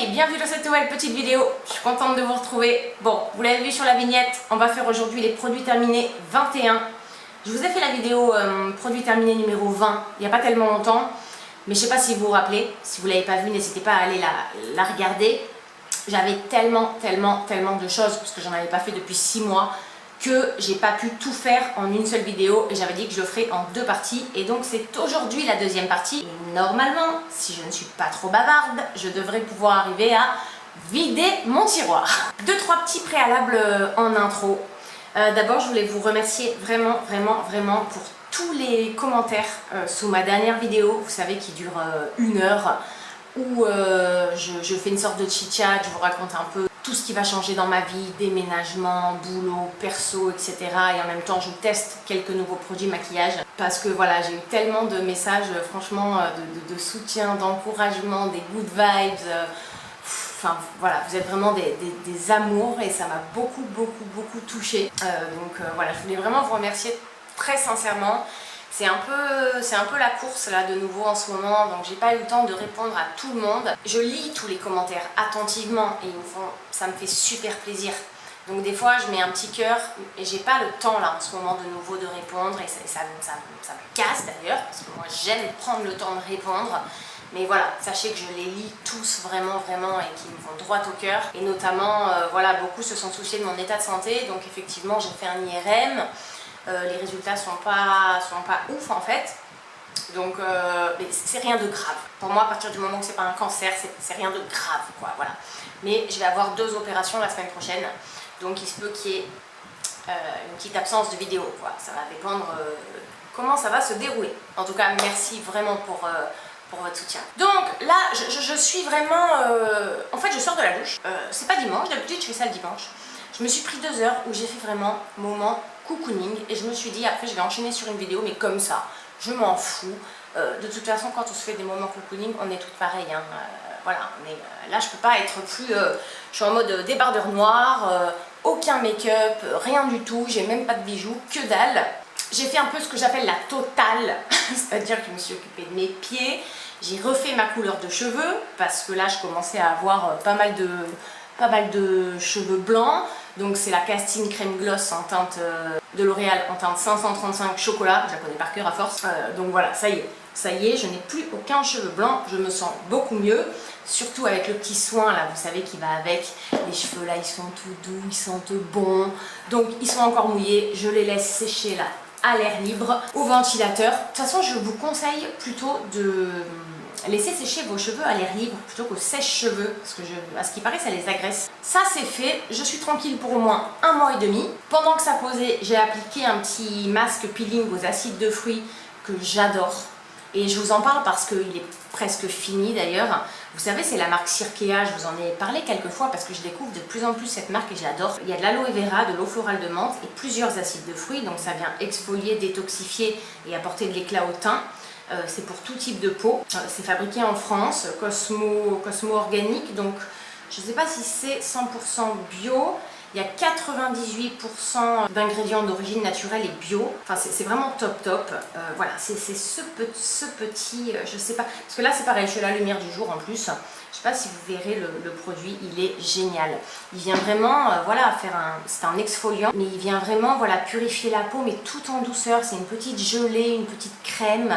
Hey, bienvenue dans cette nouvelle petite vidéo, je suis contente de vous retrouver. Bon, vous l'avez vu sur la vignette, on va faire aujourd'hui les produits terminés 21. Je vous ai fait la vidéo produits terminés numéro 20 il n'y a pas tellement longtemps, mais je ne sais pas si vous vous rappelez, si vous ne l'avez pas vue, n'hésitez pas à aller la regarder. J'avais tellement de choses, parce que j'en avais pas fait depuis 6 mois, que j'ai pas pu tout faire en une seule vidéo et j'avais dit que je le ferais en 2 parties et donc c'est aujourd'hui la deuxième partie. Et normalement, si je ne suis pas trop bavarde, je devrais pouvoir arriver à vider mon tiroir. 2-3 petits préalables en intro. D'abord, je voulais vous remercier vraiment pour tous les commentaires sous ma dernière vidéo, vous savez, qui dure 1 heure, où je fais une sorte de chit-chat, je vous raconte un peu tout ce qui va changer dans ma vie, déménagement, boulot, perso, etc. Et en même temps, je teste quelques nouveaux produits maquillage parce que voilà, j'ai eu tellement de messages, franchement, de soutien, d'encouragement, des good vibes. Enfin voilà, vous êtes vraiment des amours et ça m'a beaucoup touchée. Voilà, je voulais vraiment vous remercier très sincèrement. C'est un peu la course là de nouveau en ce moment, donc j'ai pas eu le temps de répondre à tout le monde. Je lis tous les commentaires attentivement et ça me fait super plaisir. Donc des fois je mets un petit cœur et j'ai pas le temps là en ce moment de nouveau de répondre et ça me casse d'ailleurs parce que moi j'aime prendre le temps de répondre. Mais voilà, sachez que je les lis tous vraiment et qui me vont droit au cœur. Et notamment, voilà, beaucoup se sont souciés de mon état de santé, donc effectivement j'ai fait un IRM. Les résultats sont pas ouf en fait, donc c'est rien de grave. Pour moi, à partir du moment où c'est pas un cancer, c'est rien de grave quoi, voilà. Mais je vais avoir 2 opérations la semaine prochaine, donc il se peut qu'il y ait une petite absence de vidéo quoi. Ça va dépendre comment ça va se dérouler. En tout cas, merci vraiment pour votre soutien. Donc là, je suis vraiment... en fait, je sors de la douche. C'est pas dimanche, d'habitude je fais ça le dimanche. Je me suis pris 2 heures où j'ai fait vraiment moment cocooning et je me suis dit après je vais enchaîner sur une vidéo mais comme ça, je m'en fous. De toute façon quand on se fait des moments cocooning, on est toutes pareilles. Hein. Voilà, mais là je peux pas être plus... je suis en mode débardeur noir, aucun make-up, rien du tout, j'ai même pas de bijoux, que dalle. J'ai fait un peu ce que j'appelle la totale, c'est-à-dire que je me suis occupée de mes pieds, j'ai refait ma couleur de cheveux parce que là je commençais à avoir pas mal de cheveux blancs. Donc c'est la Castine Crème Gloss en teinte de L'Oréal en teinte 535 chocolat, je la connais par cœur à force. Donc voilà, ça y est, je n'ai plus aucun cheveu blanc, je me sens beaucoup mieux. Surtout avec le petit soin là, vous savez, qui va avec. Les cheveux là, ils sont tout doux, ils sentent bon. Donc ils sont encore mouillés, je les laisse sécher là à l'air libre, au ventilateur. De toute façon, je vous conseille plutôt de laisser sécher vos cheveux à l'air libre plutôt qu'au sèche-cheveux, parce que à ce qui paraît ça les agresse. Ça c'est fait, je suis tranquille pour au moins 1 mois et demi. Pendant que ça posait, j'ai appliqué un petit masque peeling aux acides de fruits que j'adore. Et je vous en parle parce qu'il est presque fini d'ailleurs. Vous savez, c'est la marque Cirkea, je vous en ai parlé quelques fois parce que je découvre de plus en plus cette marque et j'adore. Il y a de l'aloe vera, de l'eau florale de menthe et plusieurs acides de fruits, donc ça vient exfolier, détoxifier et apporter de l'éclat au teint. C'est pour tout type de peau. C'est fabriqué en France, Cosmo Organique, donc je ne sais pas si c'est 100% bio. Il y a 98% d'ingrédients d'origine naturelle et bio. Enfin, c'est vraiment top. Voilà, c'est ce petit, je sais pas, parce que là c'est pareil, je suis à la lumière du jour en plus. Je sais pas si vous verrez le produit, il est génial. Il vient vraiment, voilà, c'est un exfoliant, mais il vient vraiment, voilà, purifier la peau, mais tout en douceur. C'est une petite gelée, une petite crème.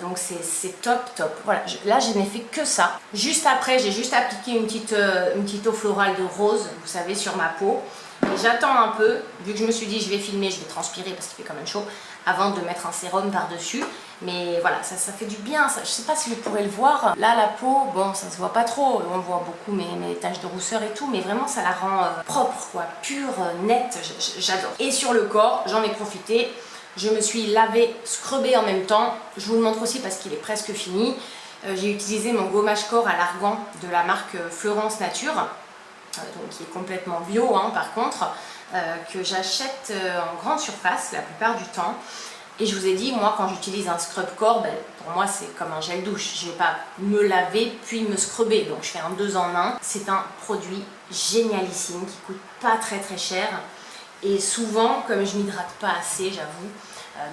Donc c'est top. Voilà, là je n'ai fait que ça. Juste après, j'ai juste appliqué une petite eau florale de rose, vous savez, sur ma peau. Et j'attends un peu, vu que je me suis dit je vais filmer, je vais transpirer parce qu'il fait quand même chaud, avant de mettre un sérum par-dessus. Mais voilà, ça fait du bien. Ça, je sais pas si vous pourrez le voir. Là, la peau, bon, ça se voit pas trop. On voit beaucoup mes taches de rousseur et tout, mais vraiment ça la rend propre, quoi, pure, nette. J'adore. Et sur le corps, j'en ai profité. Je me suis lavé, scrubbé en même temps. Je vous le montre aussi parce qu'il est presque fini. J'ai utilisé mon gommage corps à l'argan de la marque Fleurance Nature, donc qui est complètement bio hein, par contre, que j'achète en grande surface la plupart du temps. Et je vous ai dit, moi quand j'utilise un scrub corps, pour moi c'est comme un gel douche. Je ne vais pas me laver puis me scrubber, donc je fais un 2 en 1. C'est un produit génialissime qui coûte pas très cher. Et souvent, comme je m'hydrate pas assez, j'avoue,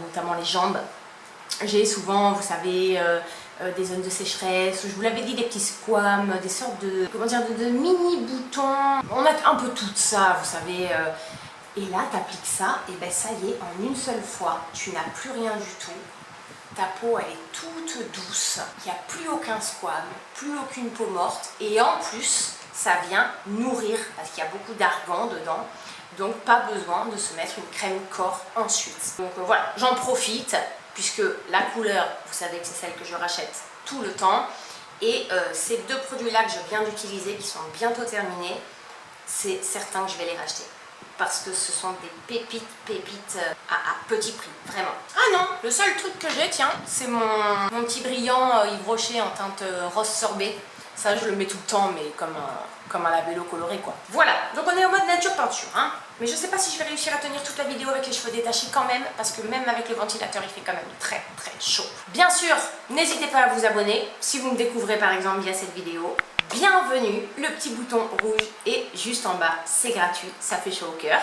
notamment les jambes, j'ai souvent, vous savez, des zones de sécheresse, je vous l'avais dit, des petits squames, des sortes de, comment dire, de mini boutons. On a un peu tout ça, vous savez. Et là, tu appliques ça, et ben ça y est, en une seule fois, tu n'as plus rien du tout. Ta peau, elle est toute douce, il n'y a plus aucun squame, plus aucune peau morte. Et en plus, ça vient nourrir, parce qu'il y a beaucoup d'argan dedans. Donc pas besoin de se mettre une crème corps ensuite. Donc voilà, j'en profite, puisque la couleur, vous savez que c'est celle que je rachète tout le temps. Et ces deux produits-là que je viens d'utiliser, qui sont bientôt terminés, c'est certain que je vais les racheter. Parce que ce sont des pépites à petit prix, vraiment. Ah non, le seul truc que j'ai, tiens, c'est mon petit brillant Yves Rocher en teinte rose sorbet. Ça, je le mets tout le temps, mais comme un labello coloré, quoi. Voilà, donc on est en mode nature peinture, hein. Mais je sais pas si je vais réussir à tenir toute la vidéo avec les cheveux détachés quand même, parce que même avec le ventilateur, il fait quand même très chaud. Bien sûr, n'hésitez pas à vous abonner, si vous me découvrez par exemple via cette vidéo. Bienvenue, le petit bouton rouge est juste en bas, c'est gratuit, ça fait chaud au cœur.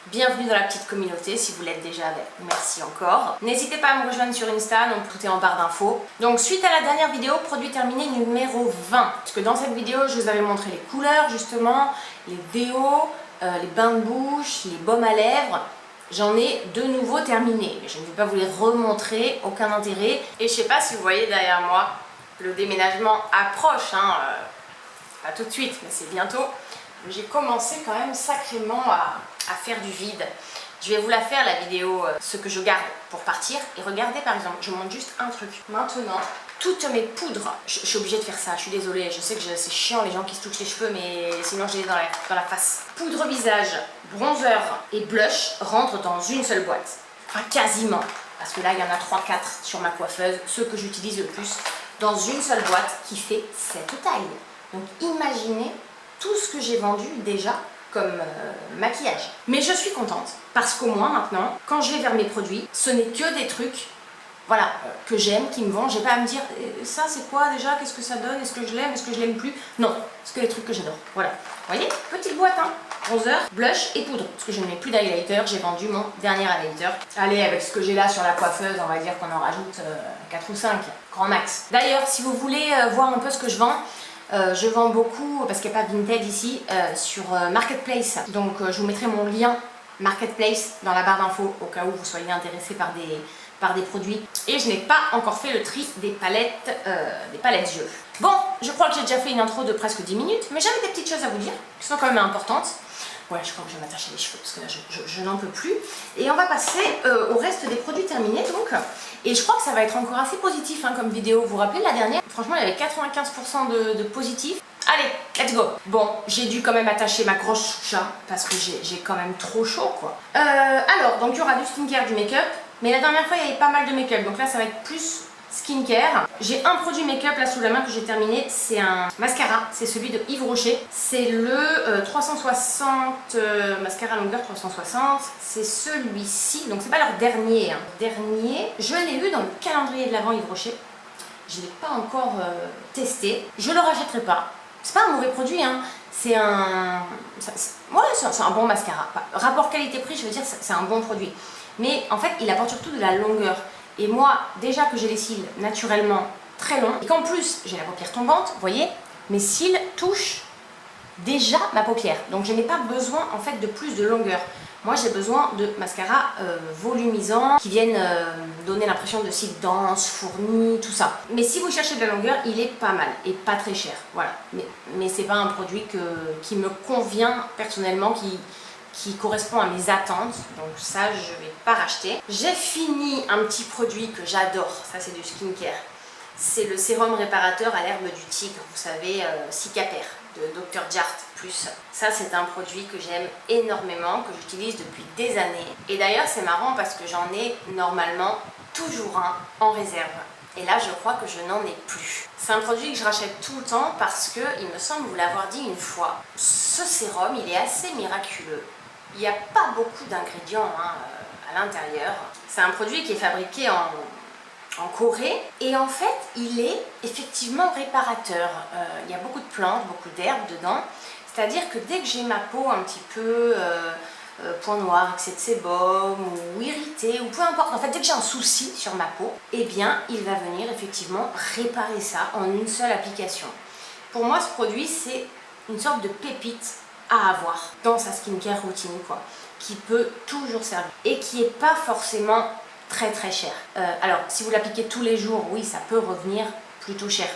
Bienvenue dans la petite communauté, si vous l'êtes déjà, merci encore. N'hésitez pas à me rejoindre sur Insta, donc tout est en barre d'infos. Donc suite à la dernière vidéo, produit terminé numéro 20. Parce que dans cette vidéo, je vous avais montré les couleurs justement, les déos, les bains de bouche, les baumes à lèvres. J'en ai de nouveau terminé, mais je ne vais pas vous les remontrer, aucun intérêt. Et je sais pas si vous voyez derrière moi, le déménagement approche, hein, pas tout de suite, mais c'est bientôt. J'ai commencé quand même sacrément à faire du vide. Je vais vous la faire la vidéo, ce que je garde pour partir. Et regardez par exemple, je montre juste un truc. Maintenant, toutes mes poudres, je suis obligée de faire ça, je suis désolée. Je sais que c'est chiant les gens qui se touchent les cheveux, mais sinon je les ai dans la face. Poudre visage, bronzer et blush rentrent dans une seule boîte. Enfin quasiment, parce que là il y en a 3-4 sur ma coiffeuse, ceux que j'utilise le plus, dans une seule boîte qui fait cette taille. Donc imaginez tout ce que j'ai vendu déjà comme maquillage. Mais je suis contente parce qu'au moins maintenant, quand je vais vers mes produits, ce n'est que des trucs voilà, que j'aime, qui me vendent. J'ai pas à me dire ça c'est quoi déjà, qu'est-ce que ça donne, est-ce que je l'aime, est-ce que je l'aime plus. Non, c'est que les trucs que j'adore. Voilà, vous voyez, petite boîte, hein. Bronzer, blush et poudre. Parce que je ne mets plus d'highlighter, j'ai vendu mon dernier highlighter. Allez, avec ce que j'ai là sur la coiffeuse, on va dire qu'on en rajoute 4 ou 5, grand max. D'ailleurs, si vous voulez voir un peu ce que je vends beaucoup, parce qu'il n'y a pas Vinted ici, sur Marketplace. Donc je vous mettrai mon lien Marketplace dans la barre d'infos au cas où vous soyez intéressé par des produits. Et je n'ai pas encore fait le tri des palettes yeux. Bon, je crois que j'ai déjà fait une intro de presque 10 minutes, mais j'avais des petites choses à vous dire qui sont quand même importantes. Ouais, je crois que je vais m'attacher les cheveux parce que là je n'en peux plus. Et on va passer au reste des produits terminés donc. Et je crois que ça va être encore assez positif hein, comme vidéo. Vous vous rappelez la dernière? Franchement, il y avait 95% de positif. Allez, let's go. Bon, j'ai dû quand même attacher ma grosse choucha parce que j'ai quand même trop chaud quoi. Alors, donc il y aura du skincare, du make-up. Mais la dernière fois, il y avait pas mal de make-up. Donc là, ça va être plus skincare. J'ai un produit make-up là sous la main que j'ai terminé, c'est un mascara, c'est celui de Yves Rocher, c'est le 360 mascara longueur 360, c'est celui-ci, donc c'est pas leur dernier, hein. Dernier, je l'ai eu dans le calendrier de l'Avent Yves Rocher, je l'ai pas encore testé, je le rachèterai pas, c'est pas un mauvais produit, hein. C'est un... Ouais, c'est un bon mascara, rapport qualité-prix, je veux dire, c'est un bon produit, mais en fait il apporte surtout de la longueur. Et moi, déjà que j'ai les cils naturellement très longs, et qu'en plus j'ai la paupière tombante, vous voyez, mes cils touchent déjà ma paupière. Donc je n'ai pas besoin en fait de plus de longueur. Moi j'ai besoin de mascara volumisants qui viennent donner l'impression de cils denses, fournis, tout ça. Mais si vous cherchez de la longueur, il est pas mal et pas très cher. Voilà. Mais c'est pas un produit qui me convient personnellement, qui correspond à mes attentes, donc ça je vais pas racheter. J'ai fini un petit produit que j'adore, ça c'est du skincare, c'est le sérum réparateur à l'herbe du tigre, vous savez, Cicapair de Dr Jart+. Ça c'est un produit que j'aime énormément, que j'utilise depuis des années, et d'ailleurs c'est marrant parce que j'en ai normalement toujours un en réserve. Et là, je crois que je n'en ai plus. C'est un produit que je rachète tout le temps parce que, il me semble vous l'avoir dit une fois, ce sérum, il est assez miraculeux. Il n'y a pas beaucoup d'ingrédients hein, à l'intérieur. C'est un produit qui est fabriqué en Corée et en fait, il est effectivement réparateur. Il y a beaucoup de plantes, beaucoup d'herbes dedans. C'est-à-dire que dès que j'ai ma peau un petit peu point noir, excès de sébum ou irrité ou peu importe, en fait dès que j'ai un souci sur ma peau, eh bien il va venir effectivement réparer ça en une seule application. Pour moi ce produit c'est une sorte de pépite à avoir dans sa skincare routine quoi, qui peut toujours servir et qui est pas forcément très cher. Alors si vous l'appliquez tous les jours, oui ça peut revenir plutôt cher,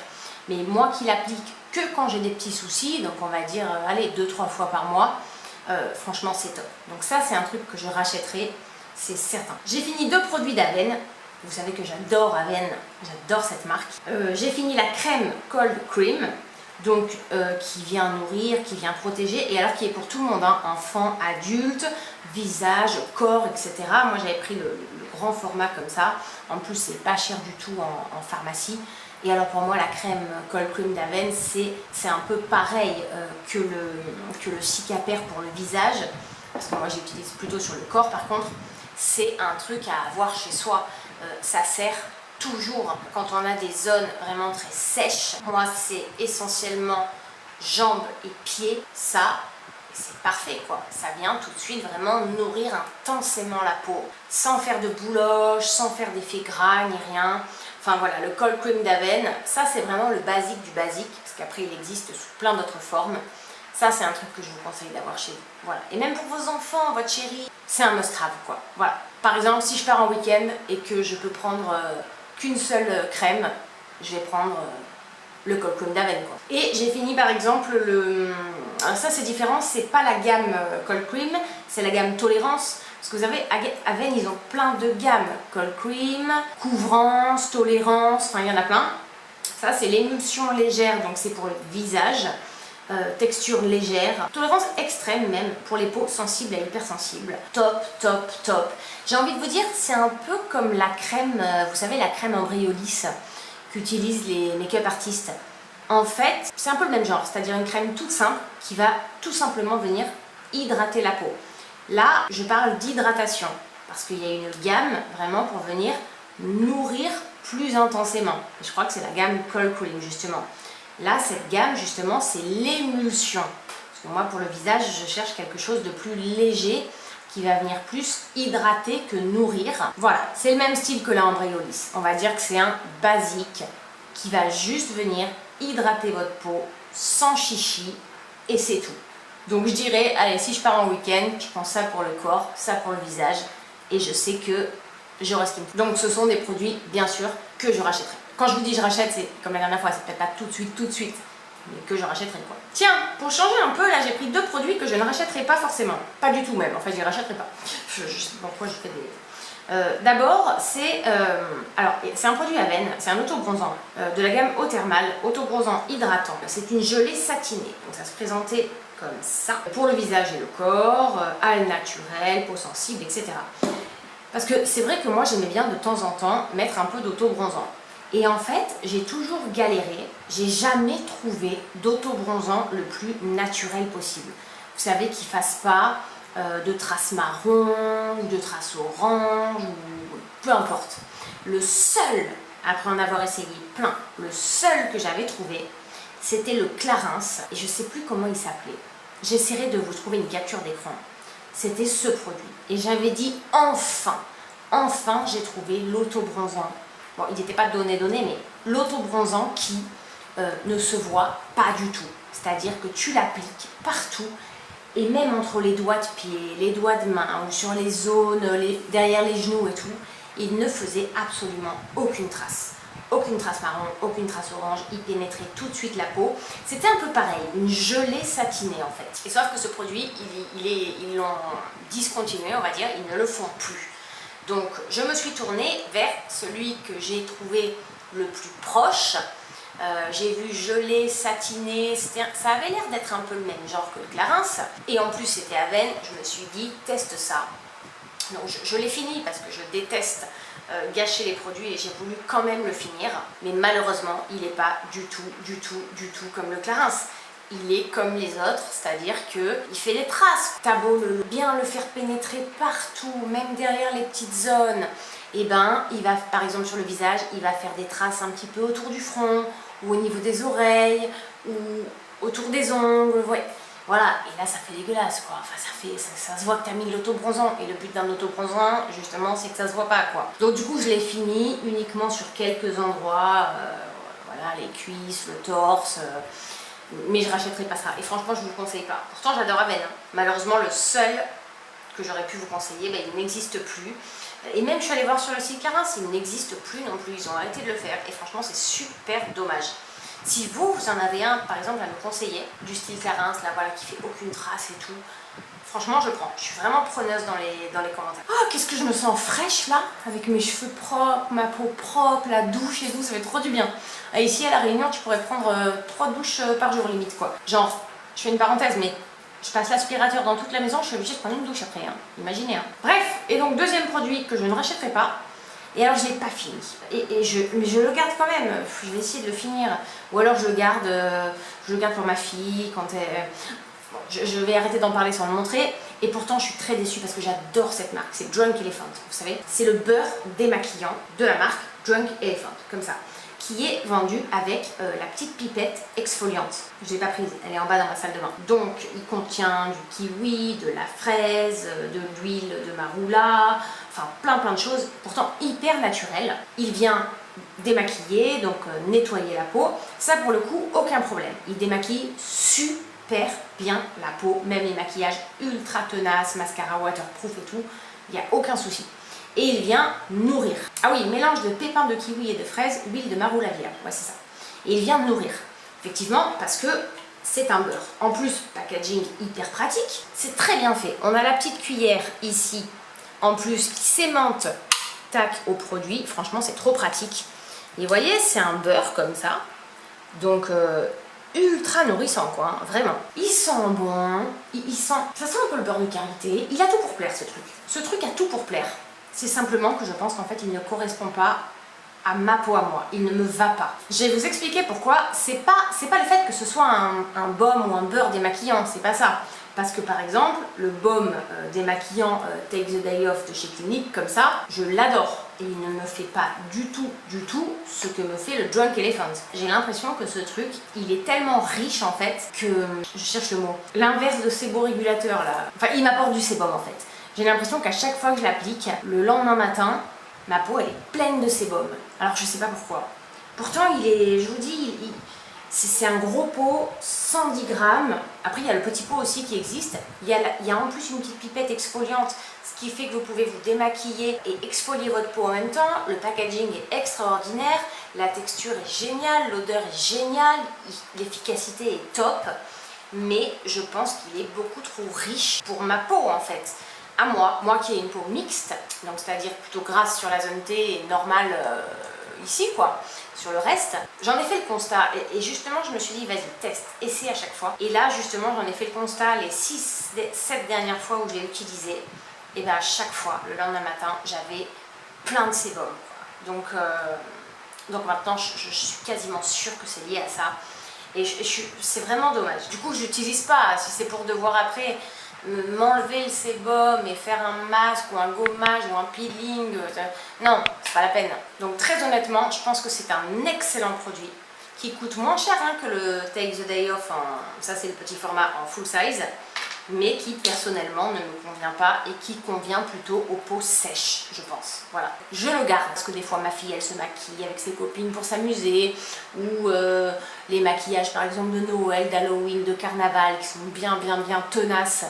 mais moi qui l'applique que quand j'ai des petits soucis, donc on va dire allez 2-3 fois par mois, franchement c'est top. Donc ça c'est un truc que je rachèterai, c'est certain. J'ai fini 2 produits d'Avène. Vous savez que j'adore Avène, j'adore cette marque. J'ai fini la crème Cold Cream, donc qui vient nourrir, qui vient protéger, et alors qui est pour tout le monde, hein, enfant, adulte, visage, corps, etc. Moi j'avais pris le grand format comme ça, en plus c'est pas cher du tout en pharmacie. Et alors pour moi la crème Cold Cream d'Avène c'est un peu pareil que le Cicapair pour le visage, parce que moi j'utilise plutôt sur le corps. Par contre c'est un truc à avoir chez soi, ça sert toujours quand on a des zones vraiment très sèches. Moi c'est essentiellement jambes et pieds, ça c'est parfait quoi, ça vient tout de suite vraiment nourrir intensément la peau, sans faire de bouloches, sans faire d'effet gras ni rien. Enfin voilà, le Cold Cream d'Avène, ça c'est vraiment le basique du basique, parce qu'après il existe sous plein d'autres formes. Ça c'est un truc que je vous conseille d'avoir chez vous. Voilà. Et même pour vos enfants, votre chérie, c'est un must-have quoi. Voilà. Par exemple, si je pars en week-end et que je peux prendre qu'une seule crème, je vais prendre le Cold Cream d'Avène quoi. Et j'ai fini par exemple alors ça c'est différent, c'est pas la gamme Cold Cream, c'est la gamme Tolérance. Parce que vous savez, Avène, ils ont plein de gammes. Cold Cream, Couvrance, Tolérance, enfin il y en a plein. Ça c'est l'émulsion légère, donc c'est pour le visage. Texture légère. Tolérance extrême même, pour les peaux sensibles et hypersensibles. Top, top, top. J'ai envie de vous dire, c'est un peu comme la crème, vous savez la crème Embryolisse qu'utilisent les make-up artistes. En fait, c'est un peu le même genre, c'est-à-dire une crème toute simple qui va tout simplement venir hydrater la peau. Là, je parle d'hydratation, parce qu'il y a une gamme vraiment pour venir nourrir plus intensément. Je crois que c'est la gamme Cold Cream, justement. Là, cette gamme, justement, c'est l'émulsion. Parce que moi, pour le visage, je cherche quelque chose de plus léger, qui va venir plus hydrater que nourrir. Voilà, c'est le même style que la Embryolisse. On va dire que c'est un basique qui va juste venir hydrater votre peau sans chichi, et c'est tout. Donc je dirais, allez, si je pars en week-end, je prends ça pour le corps, ça pour le visage, et je sais que j'aurai ce qu'il me faut. Donc ce sont des produits, bien sûr, que je rachèterai. Quand je vous dis je rachète, c'est comme la dernière fois, c'est peut-être pas tout de suite, mais que je rachèterai quoi. Tiens, pour changer un peu, là j'ai pris 2 produits que je ne rachèterai pas forcément. Pas du tout même, en fait je les rachèterai pas. Je sais pas pourquoi je fais des... D'abord, c'est un produit Avène, c'est un auto-bronzant de la gamme Eau Thermale, auto-bronzant hydratant. C'est une gelée satinée, donc ça se présentait comme ça, pour le visage et le corps, al naturel, peau sensible, etc. Parce que c'est vrai que moi j'aimais bien de temps en temps mettre un peu d'auto-bronzant. Et en fait, j'ai toujours galéré, j'ai jamais trouvé d'auto-bronzant le plus naturel possible. Vous savez, qu'il ne fasse pas de traces marron, ou de traces orange, ou peu importe. Le seul, après en avoir essayé plein, le seul que j'avais trouvé, c'était le Clarins, et je ne sais plus comment il s'appelait. J'essaierai de vous trouver une capture d'écran. C'était ce produit. Et j'avais dit enfin j'ai trouvé l'auto-bronzant. Bon, il n'était pas donné, mais l'auto-bronzant qui ne se voit pas du tout. C'est-à-dire que tu l'appliques partout, et même entre les doigts de pied, les doigts de main, ou sur les zones, derrière les genoux et tout, il ne faisait absolument aucune trace. Aucune trace marron, aucune trace orange, il pénétrait tout de suite la peau. C'était un peu pareil, une gelée satinée en fait. Et sauf que ce produit, ils l'ont discontinué, on va dire, ils ne le font plus. Donc je me suis tournée vers celui que j'ai trouvé le plus proche. J'ai vu gelée, satiné, ça avait l'air d'être un peu le même genre que le Clarins. Et en plus c'était Avène, je me suis dit, teste ça. Donc je l'ai fini parce que je déteste gâcher les produits et j'ai voulu quand même le finir. Mais malheureusement, il n'est pas du tout comme le Clarins. Il est comme les autres, c'est-à-dire qu'il fait des traces. T'as beau bien le faire pénétrer partout, même derrière les petites zones, et ben il va, par exemple sur le visage, il va faire des traces un petit peu autour du front, ou au niveau des oreilles, ou autour des ongles. Ouais. Voilà, et là ça fait dégueulasse quoi, enfin ça se voit que tu as mis l'autobronzant, et le but d'un autobronzant justement c'est que ça se voit pas quoi. Donc du coup je l'ai fini uniquement sur quelques endroits, voilà, les cuisses, le torse, mais je rachèterai pas ça, et franchement je vous le conseille pas. Pourtant j'adore Aven, hein. Malheureusement le seul que j'aurais pu vous conseiller, ben, il n'existe plus. Et même je suis allée voir sur le site Clarins, il n'existe plus non plus, ils ont arrêté de le faire, et franchement c'est super dommage. Si vous en avez un, par exemple, à me conseiller, du style Clarins, là, voilà, qui fait aucune trace et tout, franchement, je prends. Je suis vraiment preneuse dans les commentaires. Oh, qu'est-ce que je me sens fraîche, là, avec mes cheveux propres, ma peau propre, la douche et tout, ça fait trop du bien. Et ici, à La Réunion, tu pourrais prendre 3 douches par jour, limite, quoi. Genre, je fais une parenthèse, mais je passe l'aspirateur dans toute la maison, je suis obligée de prendre une douche après, hein. Imaginez, hein. Bref, et donc, deuxième produit que je ne rachèterai pas. Et alors je ne l'ai pas fini, mais je le garde quand même, je vais essayer de le finir, ou alors je le garde pour ma fille, quand elle... Bon, je vais arrêter d'en parler sans le montrer, et pourtant je suis très déçue parce que j'adore cette marque, c'est Drunk Elephant, vous savez, c'est le beurre démaquillant de la marque Drunk Elephant, comme ça, qui est vendu avec la petite pipette exfoliante. Je ne l'ai pas prise, elle est en bas dans ma salle de bain. Donc il contient du kiwi, de la fraise, de l'huile de marula, enfin plein de choses, pourtant hyper naturelles. Il vient démaquiller, donc nettoyer la peau. Ça pour le coup, aucun problème. Il démaquille super bien la peau, même les maquillages ultra tenaces, mascara waterproof et tout, il n'y a aucun souci. Et il vient nourrir. Ah oui, mélange de pépins de kiwi et de fraises, huile de marula vierge, ouais c'est ça. Et il vient nourrir, effectivement, parce que c'est un beurre. En plus, packaging hyper pratique, c'est très bien fait. On a la petite cuillère ici, en plus, qui s'aimante, tac, au produit. Franchement, c'est trop pratique. Et vous voyez, c'est un beurre comme ça, donc ultra nourrissant quoi, hein, vraiment. Il sent bon, ça sent un peu le beurre de karité. Il a tout pour plaire ce truc. Ce truc a tout pour plaire. C'est simplement que je pense qu'en fait il ne correspond pas à ma peau à moi, il ne me va pas. Je vais vous expliquer pourquoi. C'est pas le fait que ce soit un baume ou un beurre démaquillant, c'est pas ça. Parce que par exemple, le baume démaquillant Take the Day Off de chez Clinique, comme ça, je l'adore. Et il ne me fait pas du tout ce que me fait le Drunk Elephant. J'ai l'impression que ce truc, il est tellement riche en fait que... Je cherche le mot. L'inverse de séborégulateur là. Enfin, il m'apporte du sébum en fait. J'ai l'impression qu'à chaque fois que je l'applique, le lendemain matin, ma peau elle est pleine de sébum. Alors je sais pas pourquoi. Pourtant il est, je vous dis, c'est un gros pot, 110 grammes. Après il y a le petit pot aussi qui existe. Il y a en plus une petite pipette exfoliante, ce qui fait que vous pouvez vous démaquiller et exfolier votre peau en même temps. Le packaging est extraordinaire, la texture est géniale, l'odeur est géniale, l'efficacité est top. Mais je pense qu'il est beaucoup trop riche pour ma peau en fait. À moi qui ai une peau mixte, donc c'est-à-dire plutôt grasse sur la zone T et normale ici quoi, sur le reste, j'en ai fait le constat et justement je me suis dit vas-y teste, essaie à chaque fois. Et là justement j'en ai fait le constat les 7 dernières fois où je l'ai utilisé, et bien à chaque fois le lendemain matin j'avais plein de sébum. Donc maintenant je suis quasiment sûre que c'est lié à ça et c'est vraiment dommage. Du coup je l'utilise pas, si c'est pour devoir après m'enlever le sébum et faire un masque ou un gommage ou un peeling, non, c'est pas la peine. Donc très honnêtement, je pense que c'est un excellent produit qui coûte moins cher hein, que le Take the Day Off, ça c'est le petit format en full size, mais qui personnellement ne me convient pas et qui convient plutôt aux peaux sèches, je pense. Voilà. Je le garde parce que des fois ma fille elle se maquille avec ses copines pour s'amuser, ou les maquillages par exemple de Noël, d'Halloween, de Carnaval qui sont bien tenaces.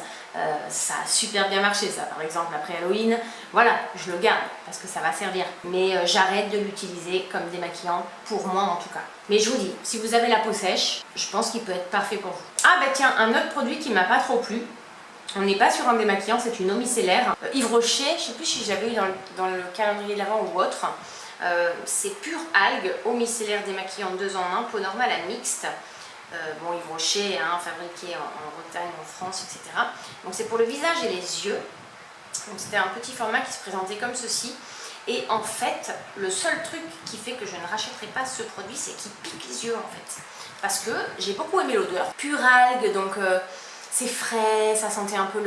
Ça a super bien marché ça par exemple après Halloween, voilà, je le garde parce que ça va servir, mais j'arrête de l'utiliser comme démaquillant pour moi en tout cas. Mais je vous dis, si vous avez la peau sèche, je pense qu'il peut être parfait pour vous. Ah bah tiens, un autre produit qui m'a pas trop plu, on n'est pas sur un démaquillant, c'est une eau micellaire Yves Rocher, je sais plus si j'avais eu dans le calendrier de l'Avent ou autre, c'est Pure Algue, eau micellaire démaquillant 2 en 1, peau normale à mixte. Bon, Yves Rocher, hein, fabriqué en Bretagne, en France, etc. Donc c'est pour le visage et les yeux. Donc c'était un petit format qui se présentait comme ceci. Et en fait, le seul truc qui fait que je ne rachèterai pas ce produit, c'est qu'il pique les yeux en fait. Parce que j'ai beaucoup aimé l'odeur. Pure algue, donc c'est frais, ça sentait un peu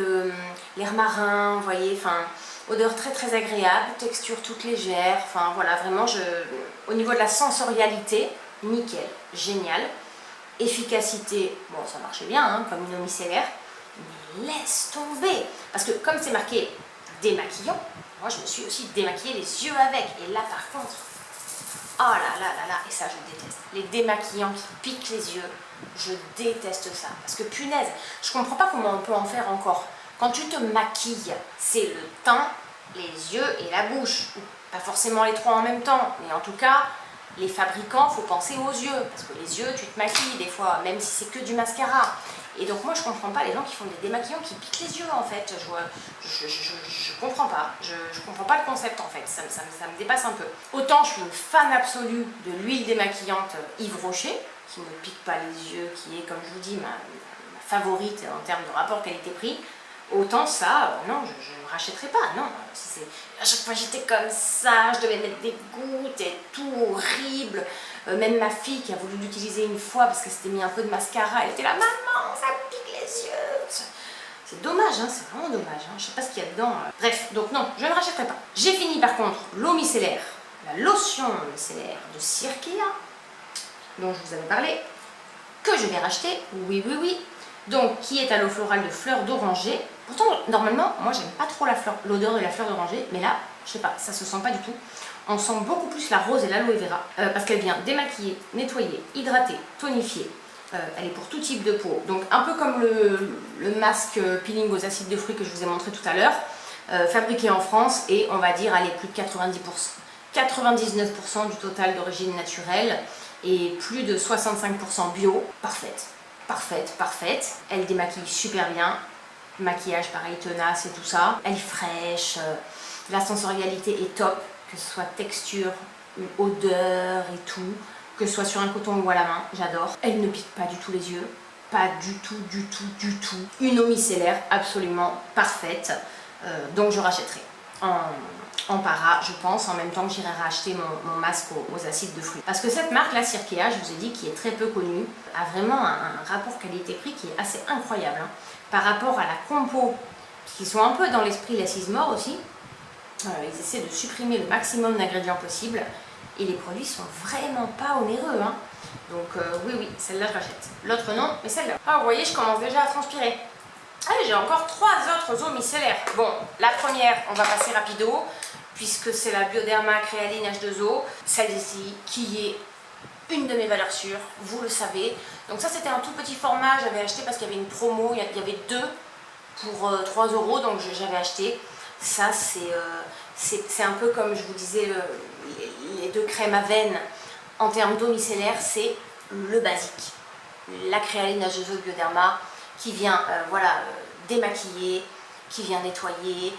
l'air marin, vous voyez, enfin, odeur très agréable, texture toute légère, enfin voilà, vraiment, au niveau de la sensorialité, nickel, génial. efficacité, bon ça marchait bien hein, comme une eau micellaire, mais laisse tomber. Parce que comme c'est marqué démaquillant, moi je me suis aussi démaquillé les yeux avec. Et là par contre, oh là là là là, et ça je déteste. Les démaquillants qui piquent les yeux, je déteste ça. Parce que punaise, je comprends pas comment on peut en faire encore. Quand tu te maquilles, c'est le teint, les yeux et la bouche. Pas forcément les trois en même temps, mais en tout cas, les fabricants, il faut penser aux yeux. Parce que les yeux, tu te maquilles des fois, même si c'est que du mascara. Et donc moi, je comprends pas les gens qui font des démaquillants qui piquent les yeux, en fait. Je comprends pas. Je comprends pas le concept, en fait. Ça me dépasse un peu. Autant je suis une fan absolue de l'huile démaquillante Yves Rocher, qui ne pique pas les yeux, qui est, comme je vous dis, ma favorite en termes de rapport qualité-prix. Autant ça, non, je ne rachèterai pas, non. Si à chaque fois j'étais comme ça, je devais mettre des gouttes et tout horrible. Même ma fille qui a voulu l'utiliser une fois parce qu'elle s'était mis un peu de mascara, elle était là, maman, ça pique les yeux. C'est dommage, hein, c'est vraiment dommage. Hein. Je sais pas ce qu'il y a dedans. Bref, donc non, je ne rachèterai pas. J'ai fini par contre l'eau micellaire, la lotion micellaire de Cirkea, dont je vous avais parlé, que je vais racheter, oui, oui, oui. Donc, qui est à l'eau florale de fleurs d'oranger. Pourtant, normalement, moi, j'aime pas trop l'odeur de la fleur d'oranger, mais là, je sais pas, ça se sent pas du tout. On sent beaucoup plus la rose et l'aloe vera, parce qu'elle vient démaquiller, nettoyer, hydrater, tonifier. Elle est pour tout type de peau. Donc, un peu comme le masque peeling aux acides de fruits que je vous ai montré tout à l'heure, fabriqué en France, et on va dire, allez, plus de 90%. 99% du total d'origine naturelle, et plus de 65% bio. Parfaite. Parfaite, parfaite. Elle démaquille super bien. Maquillage pareil, tenace et tout ça. Elle est fraîche. La sensorialité est top. Que ce soit texture ou odeur et tout. Que ce soit sur un coton ou à la main. J'adore. Elle ne pique pas du tout les yeux. Pas du tout, du tout, du tout. Une eau micellaire absolument parfaite. Donc je rachèterai. En para, je pense, en même temps que j'irai racheter mon masque aux acides de fruits. Parce que cette marque, la Cirkea, je vous ai dit, qui est très peu connue, a vraiment un rapport qualité-prix qui est assez incroyable. Hein. Par rapport à la compo, qui sont un peu dans l'esprit la Sizemore aussi, ils essaient de supprimer le maximum d'ingrédients possibles, et les produits sont vraiment pas onéreux. Hein. Donc oui, oui, celle-là je rachète. L'autre non, mais celle-là. Ah, vous voyez, je commence déjà à transpirer. Ah, j'ai encore 3 autres eaux micellaires. Bon, la première, on va passer rapido, puisque c'est la Bioderma Créaline H2O, celle-ci qui est une de mes valeurs sûres, vous le savez. Donc ça, c'était un tout petit format, j'avais acheté parce qu'il y avait une promo, il y avait 2 pour 3 €, donc j'avais acheté. Ça, c'est un peu comme je vous disais, les 2 crèmes à veine. En termes d'eau micellaire, c'est le basique. La Créaline H2O Bioderma, qui vient démaquiller, qui vient nettoyer.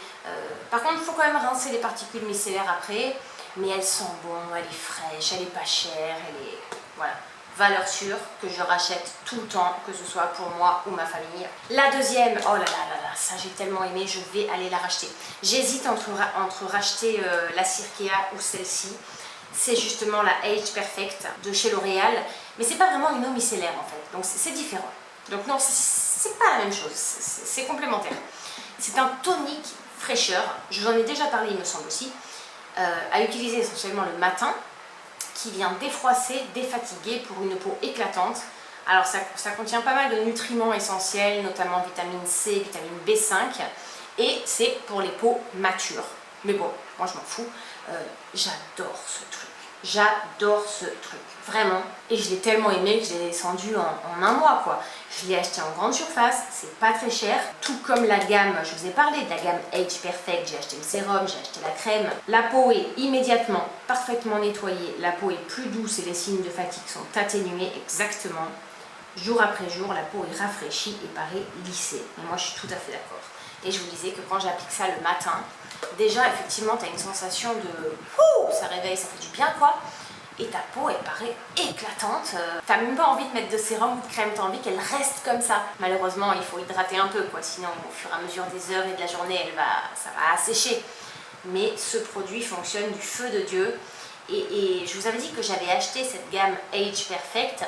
Par contre, il faut quand même rincer les particules micellaires après, mais elle sent bon, elle est fraîche, elle est pas chère, elle est... Voilà, valeur sûre que je rachète tout le temps, que ce soit pour moi ou ma famille. La deuxième, oh là là là là, ça j'ai tellement aimé, je vais aller la racheter. J'hésite entre racheter la Cirkea ou celle-ci. C'est justement la Age Perfect de chez L'Oréal, mais c'est pas vraiment une eau micellaire en fait, donc c'est différent. Donc non, c'est pas la même chose, c'est complémentaire. C'est un tonique fraîcheur, je vous en ai déjà parlé il me semble aussi, à utiliser essentiellement le matin, qui vient défroisser, défatiguer pour une peau éclatante. Alors ça contient pas mal de nutriments essentiels, notamment vitamine C, vitamine B5, et c'est pour les peaux matures. Mais bon, moi je m'en fous, j'adore ce truc. J'adore ce truc, vraiment. Et je l'ai tellement aimé que je l'ai descendu en un mois, quoi. Je l'ai acheté en grande surface, c'est pas très cher. Tout comme la gamme, je vous ai parlé de la gamme Age Perfect, j'ai acheté le sérum, j'ai acheté la crème. La peau est immédiatement parfaitement nettoyée, la peau est plus douce et les signes de fatigue sont atténués exactement. Jour après jour, la peau est rafraîchie et paraît lissée. Et moi, je suis tout à fait d'accord. Et je vous disais que quand j'applique ça le matin, déjà, effectivement, tu as une sensation de... Ouh, ça réveille, ça fait du bien, quoi. Et ta peau, elle paraît éclatante. T'as même pas envie de mettre de sérum ou de crème, t'as envie qu'elle reste comme ça. Malheureusement, il faut hydrater un peu, quoi. Sinon, au fur et à mesure des heures et de la journée, ça va assécher. Mais ce produit fonctionne du feu de Dieu. Et je vous avais dit que j'avais acheté cette gamme Age Perfect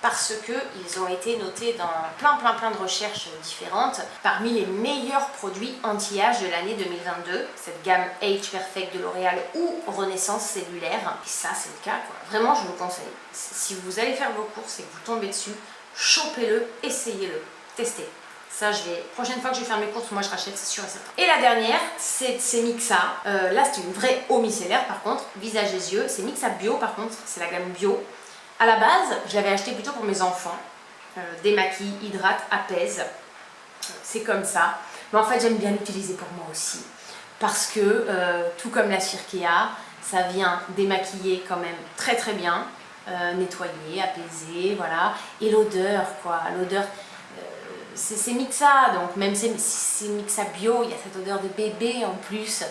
parce qu'ils ont été notés dans plein de recherches différentes parmi les meilleurs produits anti-âge de l'année 2022, cette gamme Age Perfect de L'Oréal ou Renaissance cellulaire. Et ça, c'est le cas, quoi. Vraiment, je vous conseille. Si vous allez faire vos courses et que vous tombez dessus, chopez-le, essayez-le, testez. Ça, prochaine fois que je vais faire mes courses, moi je rachète, c'est sûr et certain. Et la dernière, c'est Mixa. Là, c'est une vraie eau micellaire par contre, visage et yeux. C'est Mixa Bio par contre, c'est la gamme bio. À la base, je l'avais acheté plutôt pour mes enfants. Démaquille, hydrate, apaise. C'est comme ça. Mais en fait, j'aime bien l'utiliser pour moi aussi. Parce que, tout comme la Cirkea, ça vient démaquiller quand même très bien. Nettoyer, apaiser, voilà. Et l'odeur, quoi. L'odeur, c'est Mixa. Donc, même si c'est Mixa Bio, il y a cette odeur de bébé en plus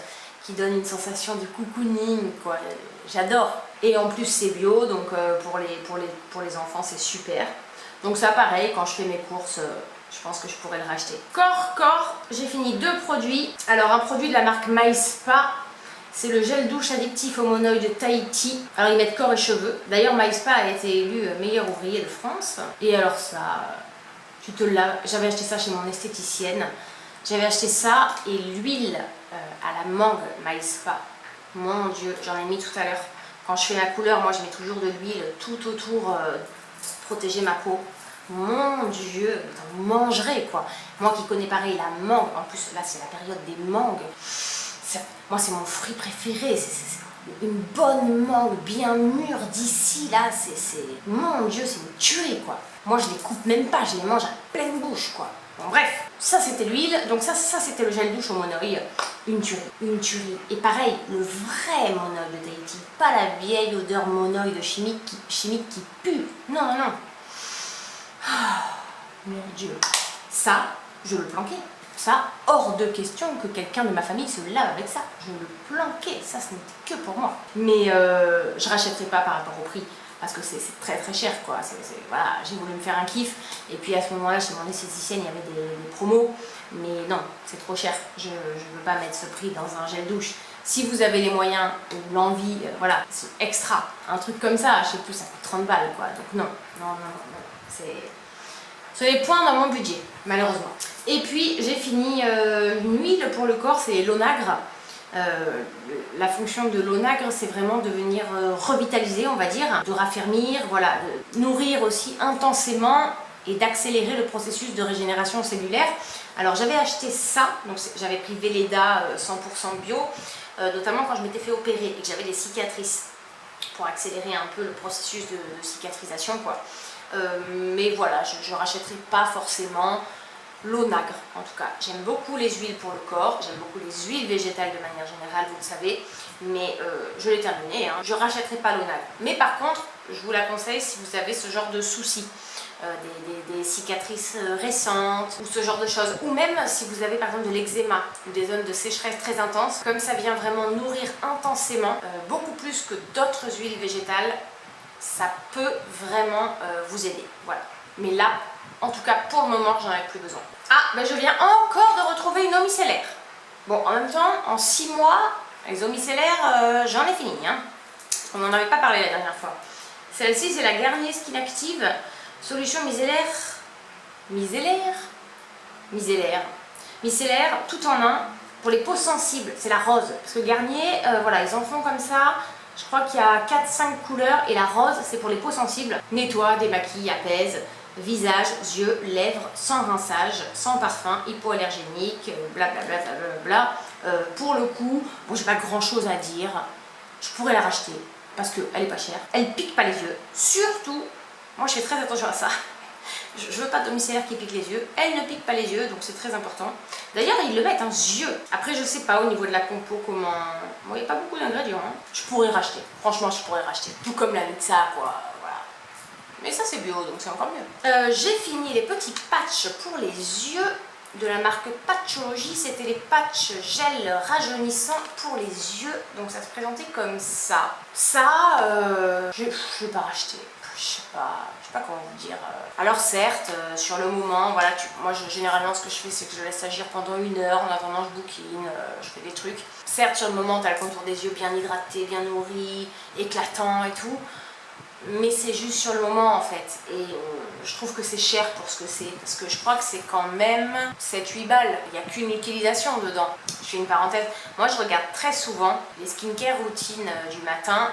qui donne une sensation de cocooning, quoi. J'adore. Et en plus c'est bio, donc pour les enfants c'est super. Donc ça pareil, quand je fais mes courses, je pense que je pourrais le racheter. Corps, j'ai fini 2 produits. Alors un produit de la marque MySpa, c'est le gel douche addictif homonoïde de Tahiti. Alors ils mettent corps et cheveux. D'ailleurs MySpa a été élu meilleur ouvrier de France. Et alors ça, tu te laves. J'avais acheté ça chez mon esthéticienne. J'avais acheté ça et l'huile à la mangue MySpa. Mon Dieu, j'en ai mis tout à l'heure. Quand je fais la couleur, moi je mets toujours de l'huile tout autour, protéger ma peau. Mon Dieu, vous mangerez quoi. Moi qui connais pareil la mangue, en plus là c'est la période des mangues. Moi c'est mon fruit préféré, c'est une bonne mangue bien mûre d'ici là, mon Dieu, c'est une tuerie quoi. Moi je les coupe même pas, je les mange à pleine bouche quoi. Bon bref, ça c'était l'huile, donc ça c'était le gel douche au monoï, une tuerie. Et pareil, le vrai monoï de Tahiti, pas la vieille odeur monoï de chimique qui pue. Non. Oh, mon Dieu. Ça, je le planquais. Ça, hors de question que quelqu'un de ma famille se lave avec ça. Je le planquais, ça ce n'était que pour moi. Mais je rachèterai pas par rapport au prix. Parce que c'est très cher quoi, voilà, j'ai voulu me faire un kiff et puis à ce moment-là chez mon esthéticienne il y avait des promos, mais non, c'est trop cher, je ne veux pas mettre ce prix dans un gel douche. Si vous avez les moyens ou l'envie, voilà, c'est extra, un truc comme ça, je sais plus, ça coûte 30 balles quoi, donc non, c'est les points dans mon budget, malheureusement. Et puis j'ai fini une huile pour le corps, c'est l'onagre. La fonction de l'onagre, c'est vraiment de venir revitaliser, on va dire, de raffermir, voilà, de nourrir aussi intensément et d'accélérer le processus de régénération cellulaire. Alors j'avais acheté ça, donc j'avais pris Velleda 100% bio, notamment quand je m'étais fait opérer et que j'avais des cicatrices, pour accélérer un peu le processus de cicatrisation, quoi. Mais voilà, je ne rachèterai pas forcément l'onagre, en tout cas. J'aime beaucoup les huiles pour le corps, j'aime beaucoup les huiles végétales de manière générale, vous le savez, mais je l'ai terminé, hein. Je ne rachèterai pas l'onagre. Mais par contre, je vous la conseille si vous avez ce genre de soucis, des cicatrices récentes, ou ce genre de choses, ou même si vous avez par exemple de l'eczéma, ou des zones de sécheresse très intenses, comme ça vient vraiment nourrir intensément, beaucoup plus que d'autres huiles végétales, ça peut vraiment vous aider, voilà. Mais là, en tout cas, pour le moment, j'en ai plus besoin. Ah, ben je viens encore de retrouver une eau micellaire. Bon, en même temps, en 6 mois, les eaux micellaires, j'en ai fini, hein. On n'en avait pas parlé la dernière fois. Celle-ci, c'est la Garnier Skin Active Solution micellaire, tout en un, pour les peaux sensibles. C'est la rose, parce que Garnier, voilà, ils en font comme ça. Je crois qu'il y a 4-5 couleurs, et la rose, c'est pour les peaux sensibles. Nettoie, démaquille, apaise. Visage, yeux, lèvres, sans rinçage, sans parfum, hypoallergénique, blablabla. Pour le coup, bon, j'ai pas grand chose à dire. Je pourrais la racheter parce qu'elle est pas chère. Elle pique pas les yeux. Surtout, moi je fais très attention à ça. Je veux pas de micellaire qui pique les yeux. Elle ne pique pas les yeux, donc c'est très important. D'ailleurs, ils le mettent en yeux. Après, je sais pas au niveau de la compo comment. Bon, il n'y a pas beaucoup d'ingrédients. Hein. Je pourrais racheter. Franchement, je pourrais racheter. Tout comme la Mixa, quoi. Mais ça c'est bio, donc c'est encore mieux. J'ai fini les petits patchs pour les yeux de la marque Patchology. C'était les patchs gel rajeunissant pour les yeux. Donc ça se présentait comme ça. Ça, je vais pas racheter. Je sais pas comment vous dire. Alors certes, sur le moment, voilà, moi généralement ce que je fais c'est que je laisse agir pendant 1 heure. En attendant je bouquine, je fais des trucs. Certes sur le moment tu as le contour des yeux bien hydraté, bien nourri, éclatant et tout. mais c'est juste sur le moment en fait. Et je trouve que c'est cher pour ce que c'est, parce que je crois que c'est quand même 7-8 balles. Il n'y a qu'une utilisation dedans. Je fais une parenthèse. Moi, je regarde très souvent les skincare routines du matin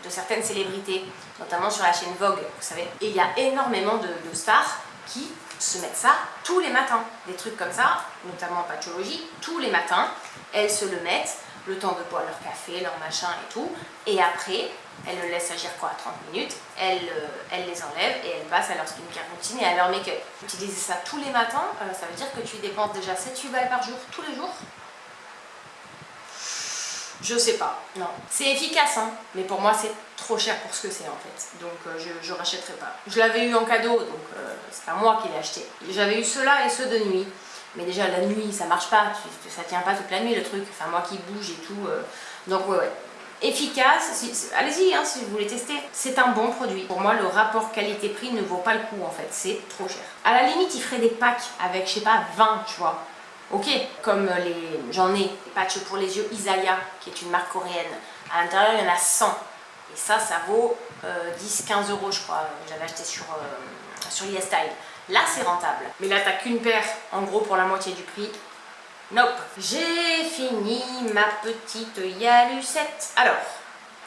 de certaines célébrités, notamment sur la chaîne Vogue, vous savez. Et il y a énormément de stars qui se mettent ça tous les matins. Des trucs comme ça, notamment en patchologie, tous les matins, elles se le mettent, le temps de boire leur café, leur machin et tout. Et après, elles le laissent agir quoi, 30 minutes, elles les enlèvent et elles passent à leur skincare routine et à leur make-up. Utiliser ça tous les matins, ça veut dire que tu dépenses déjà 7-8 balles par jour, tous les jours. Je sais pas, non. C'est efficace, hein, mais pour moi c'est trop cher pour ce que c'est en fait. Donc je rachèterai pas. Je l'avais eu en cadeau, donc c'est pas moi qui l'ai acheté. J'avais eu ceux-là et ceux de nuit. Mais déjà la nuit ça marche pas, ça tient pas toute la nuit le truc. Enfin moi qui bouge et tout. Donc ouais. Efficace, allez-y hein, si vous voulez tester. C'est un bon produit. Pour moi le rapport qualité-prix ne vaut pas le coup en fait, c'est trop cher. À la limite il ferait des packs avec je sais pas 20 tu vois. Ok, comme j'en ai, les patchs pour les yeux Isaya, qui est une marque coréenne. À l'intérieur, il y en a 100. Et ça vaut 10-15 euros, je crois. J'avais acheté sur YesStyle. Là, c'est rentable. Mais là, t'as qu'une paire, en gros, pour la moitié du prix. Nope. J'ai fini ma petite Yalucette. Alors,